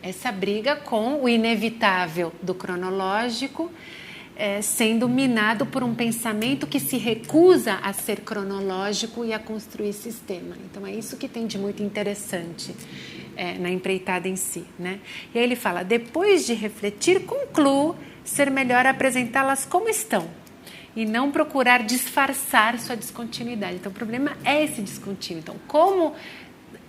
Essa briga com o inevitável do cronológico, sendo minado por um pensamento que se recusa a ser cronológico e a construir sistema. Então, é isso que tem de muito interessante na empreitada em si. Né? E aí ele fala, depois de refletir, concluo ser melhor apresentá-las como estão e não procurar disfarçar sua descontinuidade. Então, o problema é esse descontínuo. Então, como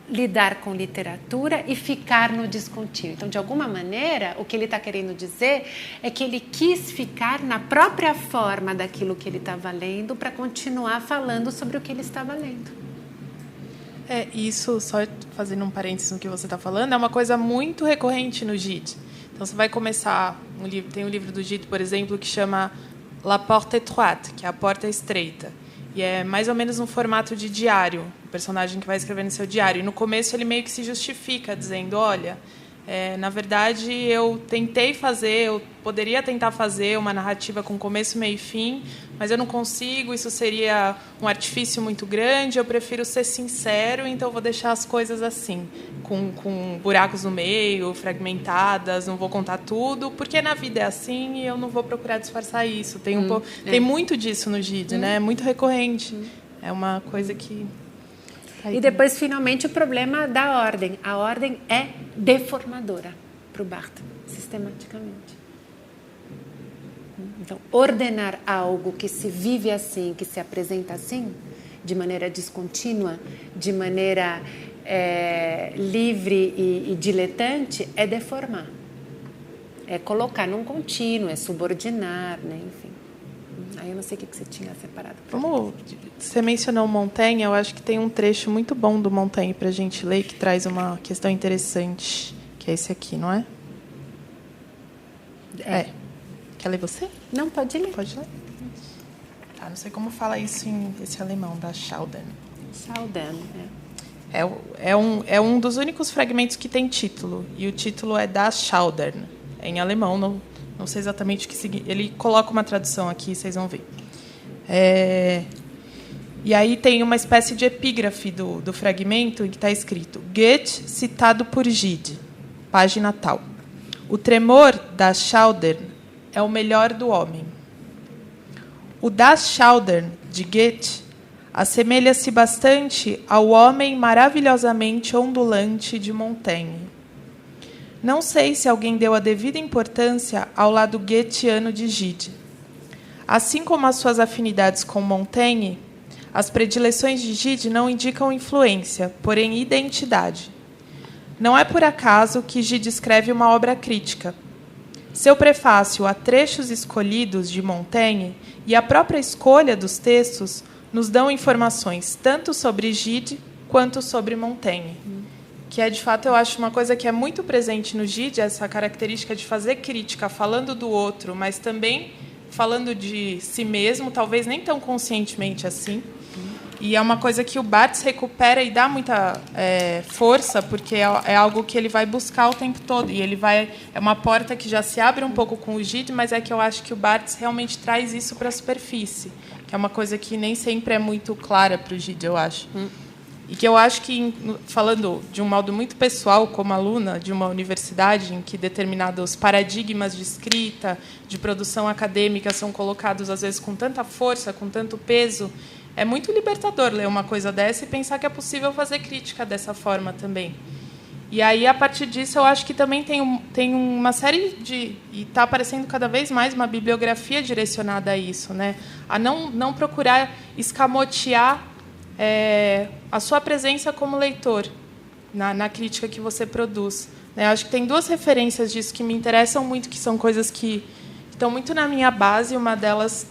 lidar com literatura e ficar no descontínuo. Então, de alguma maneira, o que ele está querendo dizer é que ele quis ficar na própria forma daquilo que ele estava lendo para continuar falando sobre o que ele estava lendo. Isso, só fazendo um parênteses no que você está falando, é uma coisa muito recorrente no Gide. Então, você vai começar um livro, tem um livro do Gide, por exemplo, que chama La Porte Étroite, que é a porta estreita. E é mais ou menos um formato de diário, o personagem que vai escrever no seu diário. E no começo ele meio que se justifica, dizendo, olha, na verdade eu poderia tentar fazer uma narrativa com começo, meio e fim, mas eu não consigo, isso seria um artifício muito grande, eu prefiro ser sincero, então eu vou deixar as coisas assim, com buracos no meio, fragmentadas, não vou contar tudo, porque na vida é assim e eu não vou procurar disfarçar isso. Tem muito disso no Gide, né? É muito recorrente. É uma coisa que... E depois, finalmente, o problema da ordem. A ordem é deformadora para o Barthes, sistematicamente. Então, ordenar algo que se vive assim, que se apresenta assim, de maneira descontínua, de maneira livre e diletante, é deformar. É colocar num contínuo, é subordinar, né? Enfim. Aí eu não sei o que você tinha separado. Você mencionou Montaigne, eu acho que tem um trecho muito bom do Montaigne para a gente ler, que traz uma questão interessante, que é esse aqui, não é? Quer ler você? Não, pode ler. Pode ler. Não sei como fala isso em esse alemão, da Schaudern. Schaudern, É um dos únicos fragmentos que tem título, e o título é Das Schaudern. É em alemão, não sei exatamente o que significa. Ele coloca uma tradução aqui, vocês vão ver. E aí tem uma espécie de epígrafe do fragmento em que está escrito Goethe citado por Gide, página tal. O tremor das Schaudern é o melhor do homem. O Das Schaudern, de Goethe, assemelha-se bastante ao homem maravilhosamente ondulante de Montaigne. Não sei se alguém deu a devida importância ao lado goetheano de Gide. Assim como as suas afinidades com Montaigne, as predileções de Gide não indicam influência, porém identidade. Não é por acaso que Gide escreve uma obra crítica. Seu prefácio a trechos escolhidos de Montaigne e a própria escolha dos textos nos dão informações tanto sobre Gide quanto sobre Montaigne. Que é, de fato, eu acho uma coisa que é muito presente no Gide, essa característica de fazer crítica falando do outro, mas também falando de si mesmo, talvez nem tão conscientemente assim. E é uma coisa que o Barthes recupera e dá muita força, porque é algo que ele vai buscar o tempo todo. E é uma porta que já se abre um pouco com o Gide, mas é que eu acho que o Barthes realmente traz isso para a superfície, que é uma coisa que nem sempre é muito clara para o Gide, eu acho. E que eu acho que, falando de um modo muito pessoal, como aluna de uma universidade em que determinados paradigmas de escrita, de produção acadêmica são colocados, às vezes, com tanta força, com tanto peso, é muito libertador ler uma coisa dessa e pensar que é possível fazer crítica dessa forma também. E aí, a partir disso, eu acho que também tem uma série de... E está aparecendo cada vez mais uma bibliografia direcionada a isso, né? A não procurar escamotear a sua presença como leitor na crítica que você produz. Eu acho que tem duas referências disso que me interessam muito, que são coisas que estão muito na minha base. Uma delas,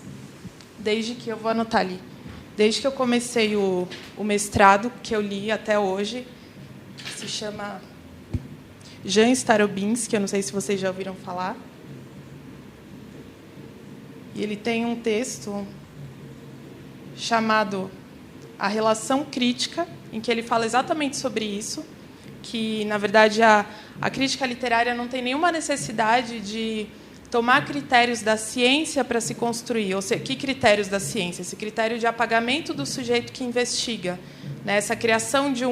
desde que eu vou anotar ali, desde que eu comecei o mestrado, que eu li até hoje, se chama Jan Starobinski, que eu não sei se vocês já ouviram falar. E ele tem um texto chamado A Relação Crítica, em que ele fala exatamente sobre isso, que, na verdade, a crítica literária não tem nenhuma necessidade de tomar critérios da ciência para se construir. Ou seja, que critérios da ciência? Esse critério de apagamento do sujeito que investiga, né? Essa criação de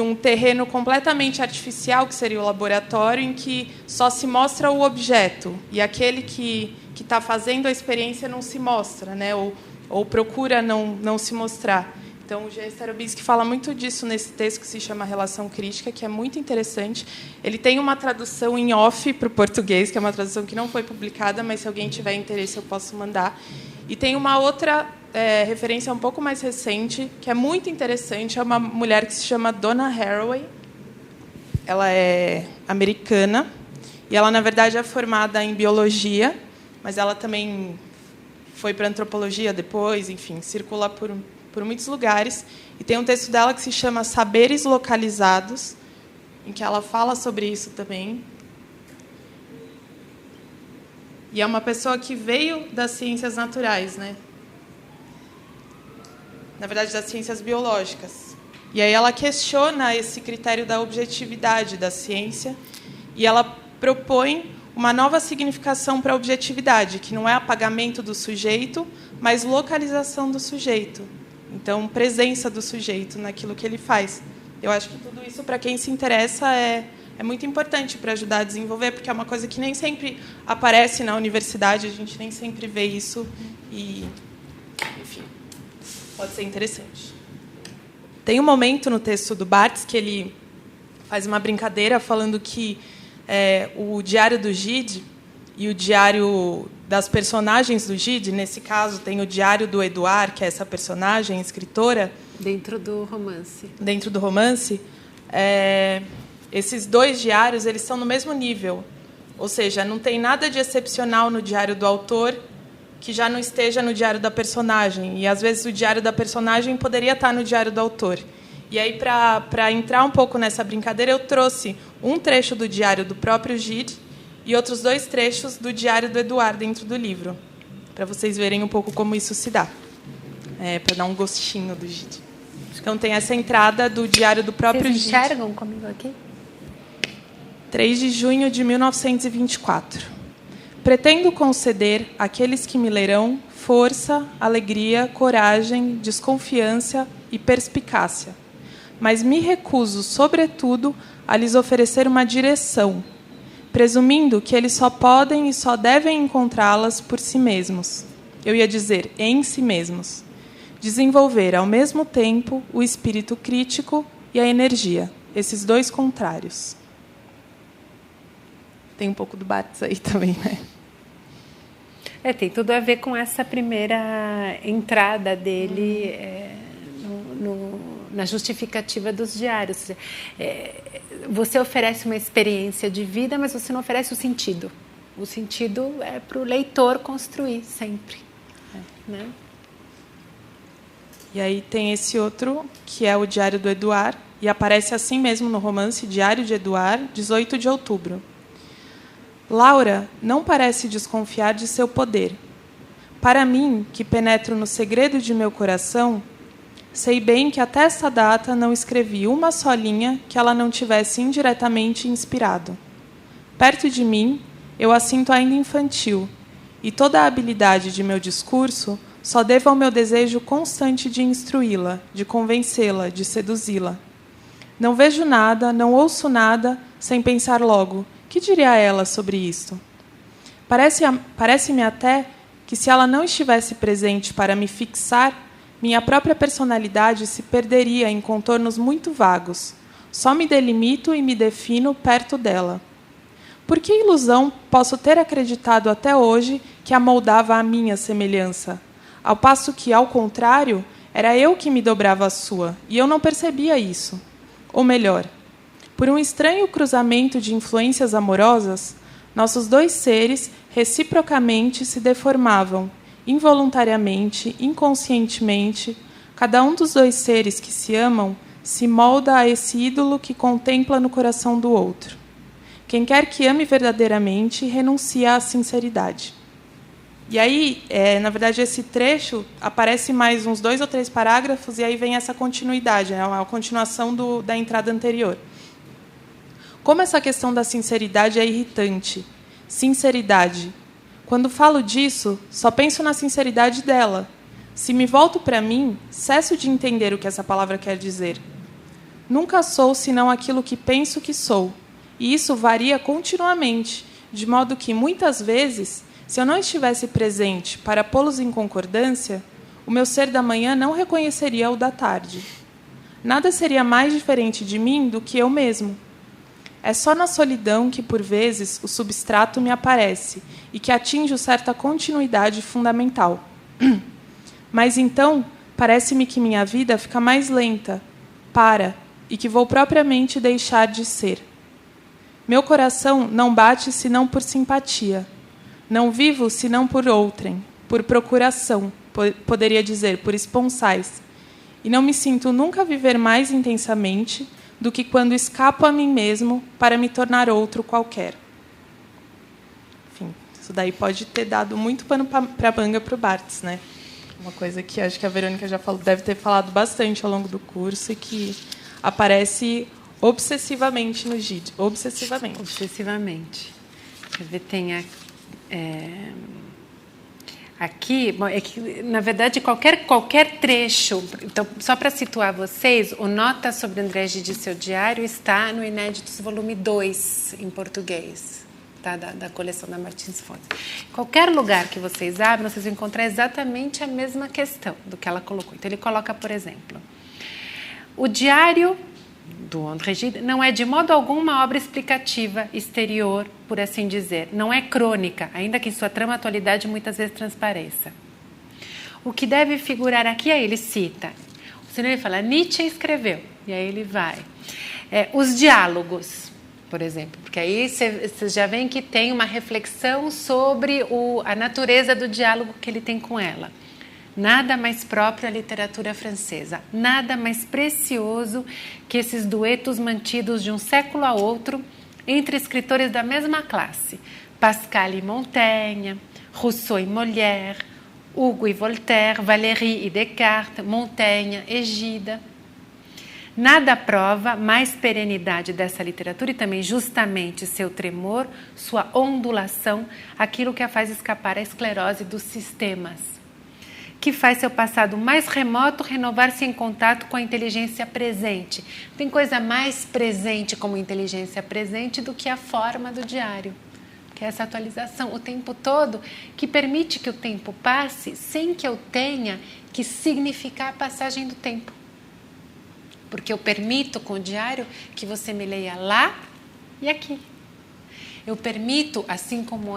um terreno completamente artificial, que seria o laboratório, em que só se mostra o objeto, e aquele que está fazendo a experiência não se mostra, né? Ou procura não se mostrar. Então, o Jan Starobinski fala muito disso nesse texto que se chama Relação Crítica, que é muito interessante. Ele tem uma tradução em off para o português, que é uma tradução que não foi publicada, mas, se alguém tiver interesse, eu posso mandar. E tem uma outra referência um pouco mais recente, que é muito interessante. É uma mulher que se chama Donna Haraway. Ela é americana, e ela, na verdade, é formada em biologia, mas ela também foi para antropologia depois, enfim, circula por muitos lugares. E tem um texto dela que se chama Saberes Localizados, em que ela fala sobre isso também. E é uma pessoa que veio das ciências naturais, né? Na verdade, das ciências biológicas. E aí ela questiona esse critério da objetividade da ciência, e ela propõe uma nova significação para a objetividade, que não é apagamento do sujeito, mas localização do sujeito. Então, presença do sujeito naquilo que ele faz. Eu acho que tudo isso, para quem se interessa, é muito importante para ajudar a desenvolver, porque é uma coisa que nem sempre aparece na universidade, a gente nem sempre vê isso, e, enfim, pode ser interessante. Tem um momento no texto do Barthes que ele faz uma brincadeira falando que o diário do Gide e o diário das personagens do Gide, nesse caso, tem o diário do Edouard, que é essa personagem, escritora. Dentro do romance. Dentro do romance. Esses dois diários, eles estão no mesmo nível. Ou seja, não tem nada de excepcional no diário do autor que já não esteja no diário da personagem. E, às vezes, o diário da personagem poderia estar no diário do autor. E aí, para entrar um pouco nessa brincadeira, eu trouxe um trecho do diário do próprio Gide e outros 2 trechos do diário do Edouard dentro do livro, para vocês verem um pouco como isso se dá, para dar um gostinho do Gide. Então, tem essa entrada do diário do próprio Gide. Vocês enxergam comigo aqui? 3 de junho de 1924. Pretendo conceder àqueles que me lerão força, alegria, coragem, desconfiança e perspicácia, mas me recuso, sobretudo, a lhes oferecer uma direção, presumindo que eles só podem e só devem encontrá-las por si mesmos. Eu ia dizer, em si mesmos. Desenvolver, ao mesmo tempo, o espírito crítico e a energia, esses 2 contrários. Tem um pouco do Barthes aí também, né? Tem tudo a ver com essa primeira entrada dele na justificativa dos diários. Você oferece uma experiência de vida, mas você não oferece o sentido. O sentido é para o leitor construir sempre. Né? E aí tem esse outro, que é o Diário do Edouard, e aparece assim mesmo no romance Diário de Edouard, 18 de outubro. Laura não parece desconfiar de seu poder. Para mim, que penetro no segredo de meu coração, sei bem que até essa data não escrevi uma só linha que ela não tivesse indiretamente inspirado. Perto de mim, eu a sinto ainda infantil, e toda a habilidade de meu discurso só devo ao meu desejo constante de instruí-la, de convencê-la, de seduzi-la. Não vejo nada, não ouço nada, sem pensar logo, que diria ela sobre isto? Parece-me até que, se ela não estivesse presente para me fixar, minha própria personalidade se perderia em contornos muito vagos. Só me delimito e me defino perto dela. Por que ilusão posso ter acreditado até hoje que a moldava à minha semelhança, ao passo que, ao contrário, era eu que me dobrava à sua, e eu não percebia isso? Ou melhor, por um estranho cruzamento de influências amorosas, nossos dois seres reciprocamente se deformavam, involuntariamente, inconscientemente. Cada um dos dois seres que se amam se molda a esse ídolo que contempla no coração do outro. Quem quer que ame verdadeiramente renuncia à sinceridade. E aí, na verdade, esse trecho aparece mais uns 2 ou 3 parágrafos, e aí vem essa continuidade, a continuação da entrada anterior. Como essa questão da sinceridade é irritante. Sinceridade. Quando falo disso, só penso na sinceridade dela. Se me volto para mim, cesso de entender o que essa palavra quer dizer. Nunca sou senão aquilo que penso que sou. E isso varia continuamente, de modo que, muitas vezes, se eu não estivesse presente para pô-los em concordância, o meu ser da manhã não reconheceria o da tarde. Nada seria mais diferente de mim do que eu mesmo. É só na solidão que, por vezes, o substrato me aparece e que atinge certa continuidade fundamental. Mas, então, parece-me que minha vida fica mais lenta, para, e que vou propriamente deixar de ser. Meu coração não bate senão por simpatia. Não vivo senão por outrem, por procuração, poderia dizer, por esponsais. E não me sinto nunca viver mais intensamente do que quando escapo a mim mesmo para me tornar outro qualquer. Enfim, isso daí pode ter dado muito pano para a manga para o Barthes, né? Uma coisa que acho que a Verônica já falou, deve ter falado bastante ao longo do curso e que aparece obsessivamente no GID. Obsessivamente. Obsessivamente. Quer ver, tem aqui, bom, é que, na verdade, qualquer trecho, então, só para situar vocês, o Nota sobre André Gide e seu diário está no Inéditos volume 2, em português, tá? da coleção da Martins Fontes. Qualquer lugar que vocês abram, vocês vão encontrar exatamente a mesma questão do que ela colocou. Então, ele coloca, por exemplo, o diário do André Gide não é de modo algum uma obra explicativa exterior, por assim dizer. Não é crônica, ainda que em sua trama atualidade muitas vezes transpareça. O que deve figurar aqui, aí ele cita, senão ele fala, Nietzsche escreveu, e aí ele vai. Os diálogos, por exemplo, porque aí vocês já veem que tem uma reflexão sobre a natureza do diálogo que ele tem com ela. Nada mais próprio à literatura francesa, nada mais precioso que esses duetos mantidos de um século a outro entre escritores da mesma classe, Pascal e Montaigne, Rousseau e Molière, Hugo e Voltaire, Valéry e Descartes, Montaigne e Gide. Nada prova mais perenidade dessa literatura e também justamente seu tremor, sua ondulação, aquilo que a faz escapar à esclerose dos sistemas, que faz seu passado mais remoto renovar-se em contato com a inteligência presente. Tem coisa mais presente como inteligência presente do que a forma do diário, que é essa atualização o tempo todo, que permite que o tempo passe sem que eu tenha que significar a passagem do tempo. Porque eu permito com o diário que você me leia lá e aqui. Eu permito, assim como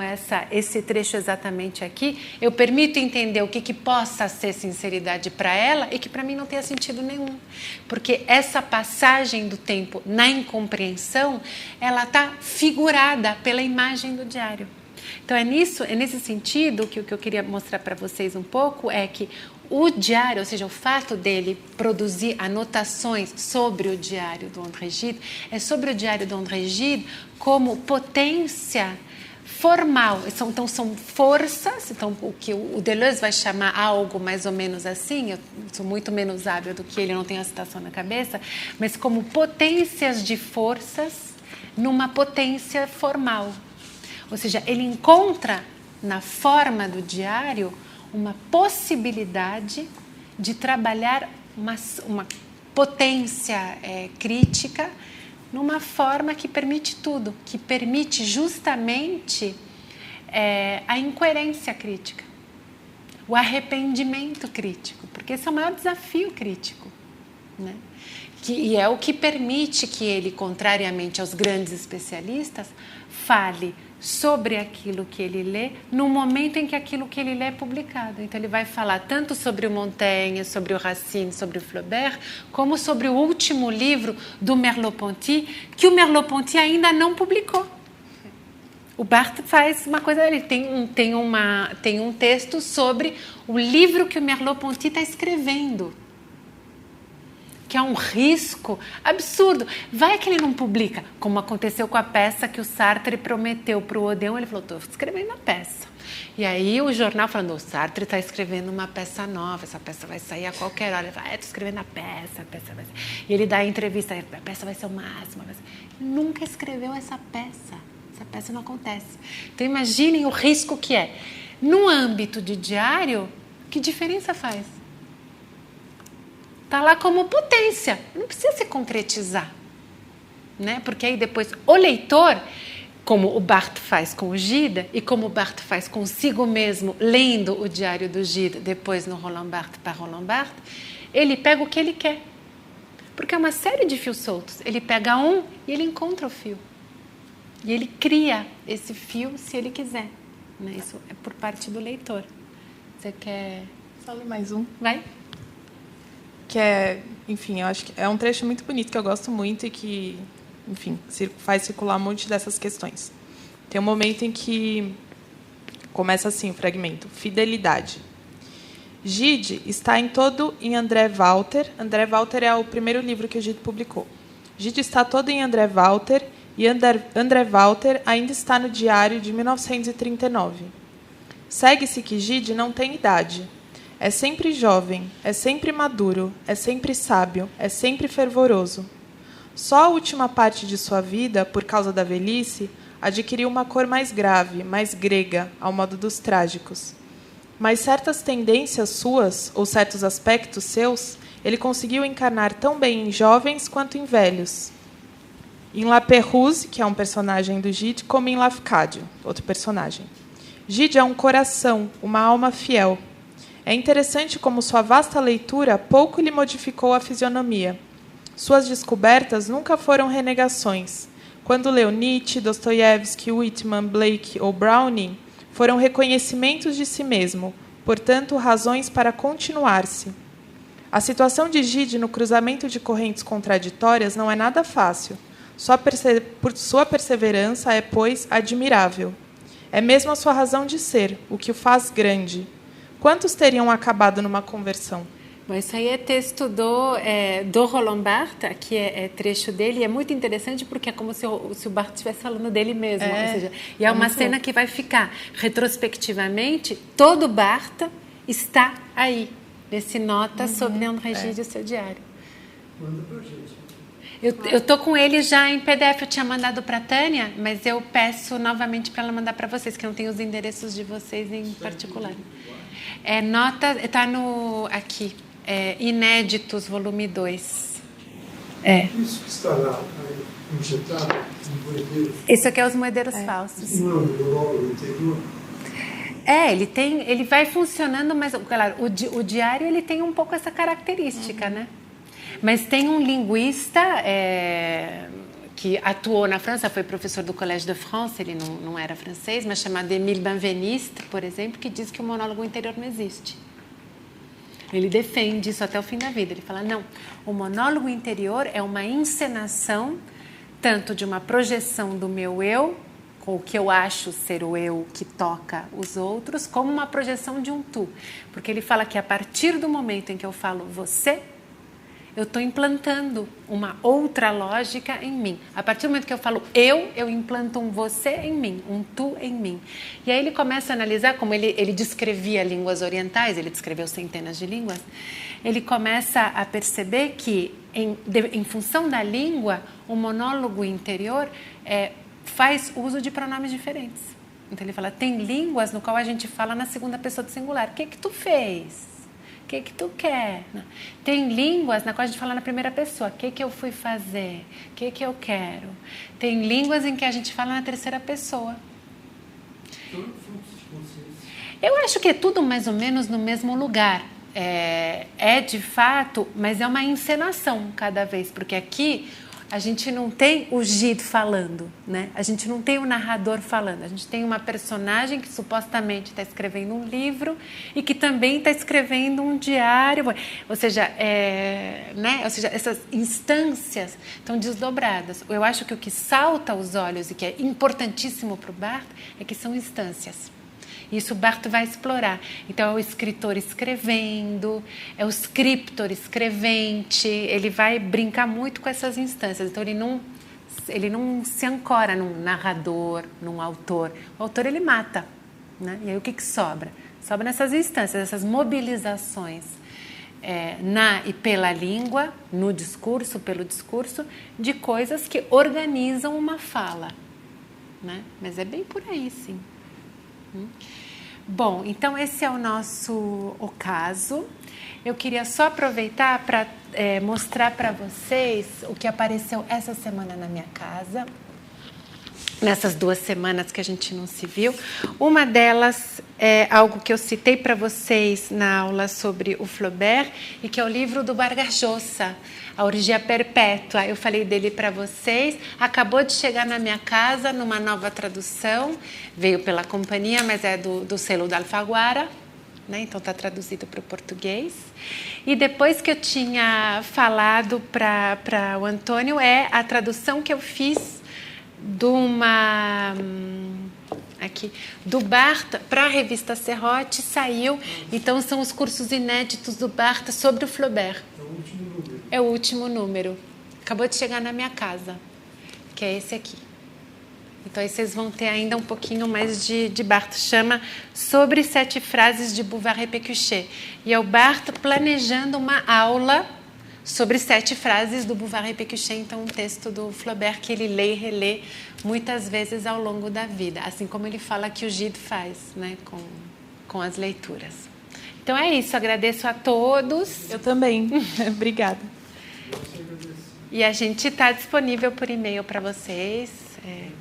esse trecho exatamente aqui, eu permito entender o que possa ser sinceridade para ela e que para mim não tenha sentido nenhum. Porque essa passagem do tempo na incompreensão, ela está figurada pela imagem do diário. Então é nesse sentido que o que eu queria mostrar para vocês um pouco é que o diário, ou seja, o fato dele produzir anotações sobre o diário do André Gide, é sobre o diário do André Gide como potência formal. Então, são forças. Então, o que o Deleuze vai chamar algo mais ou menos assim, eu sou muito menos hábil do que ele, não tenho a citação na cabeça, mas como potências de forças numa potência formal. Ou seja, ele encontra na forma do diário uma possibilidade de trabalhar uma potência crítica numa forma que permite tudo, que permite justamente a incoerência crítica, o arrependimento crítico, porque esse é o maior desafio crítico, né? E é o que permite que ele, contrariamente aos grandes especialistas, fale sobre aquilo que ele lê no momento em que aquilo que ele lê é publicado. Então ele vai falar tanto sobre o Montaigne, sobre o Racine, sobre o Flaubert, como sobre o último livro do Merleau-Ponty, que o Merleau-Ponty ainda não publicou. O Barthes faz uma coisa, ele tem um texto sobre o livro que o Merleau-Ponty está escrevendo, que é um risco absurdo. Vai que ele não publica, como aconteceu com a peça que o Sartre prometeu para o Odeon. Ele falou, estou escrevendo a peça. E aí o jornal falando, o Sartre está escrevendo uma peça nova, essa peça vai sair a qualquer hora. Ele fala, estou escrevendo a peça vai sair. E ele dá a entrevista, a peça vai ser o máximo. Ele nunca escreveu essa peça não acontece. Então imaginem o risco que é. No âmbito de diário, que diferença faz? Está lá como potência, não precisa se concretizar, né? Porque aí depois o leitor, como o Barthes faz com o Gide e como o Barthes faz consigo mesmo, lendo o diário do Gide, depois no Roland Barthes para Roland Barthes, ele pega o que ele quer, porque é uma série de fios soltos. Ele pega um e ele encontra o fio, e ele cria esse fio se ele quiser, né? Isso é por parte do leitor. Você quer... Só ler mais um. Vai. Que é, enfim, eu acho que é um trecho muito bonito que eu gosto muito e que, enfim, faz circular um monte dessas questões. Tem um momento em que começa assim o fragmento: fidelidade. Gide está em André Walter. André Walter é o primeiro livro que o Gide publicou. Gide está todo em André Walter e André Walter ainda está no diário de 1939. Segue-se que Gide não tem idade. É sempre jovem, é sempre maduro, é sempre sábio, é sempre fervoroso. Só a última parte de sua vida, por causa da velhice, adquiriu uma cor mais grave, mais grega, ao modo dos trágicos. Mas certas tendências suas, ou certos aspectos seus, ele conseguiu encarnar tão bem em jovens quanto em velhos. Em La Pérouse, que é um personagem do Gide, como em Lafcadio, outro personagem. Gide é um coração, uma alma fiel. É interessante como sua vasta leitura pouco lhe modificou a fisionomia. Suas descobertas nunca foram renegações. Quando leu Nietzsche, Dostoiévski, Whitman, Blake ou Browning, foram reconhecimentos de si mesmo, portanto, razões para continuar-se. A situação de Gide no cruzamento de correntes contraditórias não é nada fácil. Sua perseverança é, pois, admirável. É mesmo a sua razão de ser, o que o faz grande. Quantos teriam acabado numa conversão? Bom, isso aí é texto do Roland Barthes, que é trecho dele, e é muito interessante porque é como se o Barthes estivesse falando dele mesmo. Ou seja, e é uma cena que vai ficar, retrospectivamente, todo Barthes está aí, nesse nota sobre André Gide e o seu diário. Manda pra gente. Eu estou com ele já em PDF, eu tinha mandado para a Tânia, mas eu peço novamente para ela mandar para vocês, que eu não tenho os endereços de vocês em particular. Nota, está aqui, Inéditos, volume 2. Isso que está lá, injetado, no moedeiro. Esse aqui é os moedeiros falsos. Não, no órgão interior. Ele vai funcionando, mas, claro, o diário ele tem um pouco essa característica, né? Mas tem um linguista que atuou na França, foi professor do Collège de France, ele não era francês, mas chamado Émile Benveniste, por exemplo, que diz que o monólogo interior não existe. Ele defende isso até o fim da vida. Ele fala, não, o monólogo interior é uma encenação tanto de uma projeção do meu eu, com o que eu acho ser o eu que toca os outros, como uma projeção de um tu. Porque ele fala que a partir do momento em que eu falo você, eu estou implantando uma outra lógica em mim. A partir do momento que eu falo eu implanto um você em mim, um tu em mim. E aí ele começa a analisar, como ele descrevia línguas orientais, ele descreveu centenas de línguas, ele começa a perceber que, em função da língua, o monólogo interior faz uso de pronomes diferentes. Então ele fala, tem línguas no qual a gente fala na segunda pessoa do singular. O que tu fez? O que tu quer? Tem línguas na qual a gente fala na primeira pessoa. O que eu fui fazer? O que eu quero? Tem línguas em que a gente fala na terceira pessoa. Eu acho que é tudo mais ou menos no mesmo lugar. É de fato, mas é uma encenação cada vez, porque aqui a gente não tem o Gide falando, né? A gente não tem o narrador falando, a gente tem uma personagem que supostamente está escrevendo um livro e que também está escrevendo um diário, ou seja, essas instâncias estão desdobradas. Eu acho que o que salta aos olhos e que é importantíssimo para o Barthes é que são instâncias. Isso o Barthes vai explorar. Então, é o escritor escrevendo, é o scriptor escrevente, ele vai brincar muito com essas instâncias. Então, ele não se ancora num narrador, num autor. O autor, ele mata, né? E aí, o que sobra? Sobra nessas instâncias, essas mobilizações na e pela língua, no discurso, pelo discurso, de coisas que organizam uma fala, né? Mas é bem por aí, sim. Bom, então esse é o nosso ocaso. Eu queria só aproveitar para mostrar para vocês o que apareceu essa semana na minha casa, nessas 2 semanas que a gente não se viu. Uma delas é algo que eu citei para vocês na aula sobre o Flaubert e que é o livro do Vargas Llosa, A Orgia Perpétua. Eu falei dele para vocês, acabou de chegar na minha casa numa nova tradução, veio pela companhia, mas é do selo da Alfaguara, né? Então está traduzido para o português. E depois que eu tinha falado para o Antônio, é a tradução que eu fiz do Barthes para a revista Serrote, saiu. Então são os cursos inéditos do Barthes sobre o Flaubert. É o último número. Acabou de chegar na minha casa, que é esse aqui. Então aí vocês vão ter ainda um pouquinho mais de Barthes. Chama Sobre 7 Frases de Bouvard e Pécuchet. E é o Barthes planejando uma aula sobre 7 frases do Bouvard e Pécuchet, então um texto do Flaubert que ele lê e relê muitas vezes ao longo da vida, assim como ele fala que o Gide faz, né, com as leituras. Então é isso, agradeço a todos. Eu também, obrigada. E a gente está disponível por e-mail para vocês,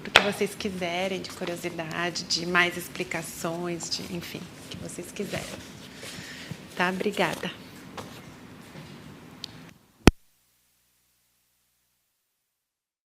do que vocês quiserem, de curiosidade, de mais explicações, enfim, o que vocês quiserem. Tá? Obrigada.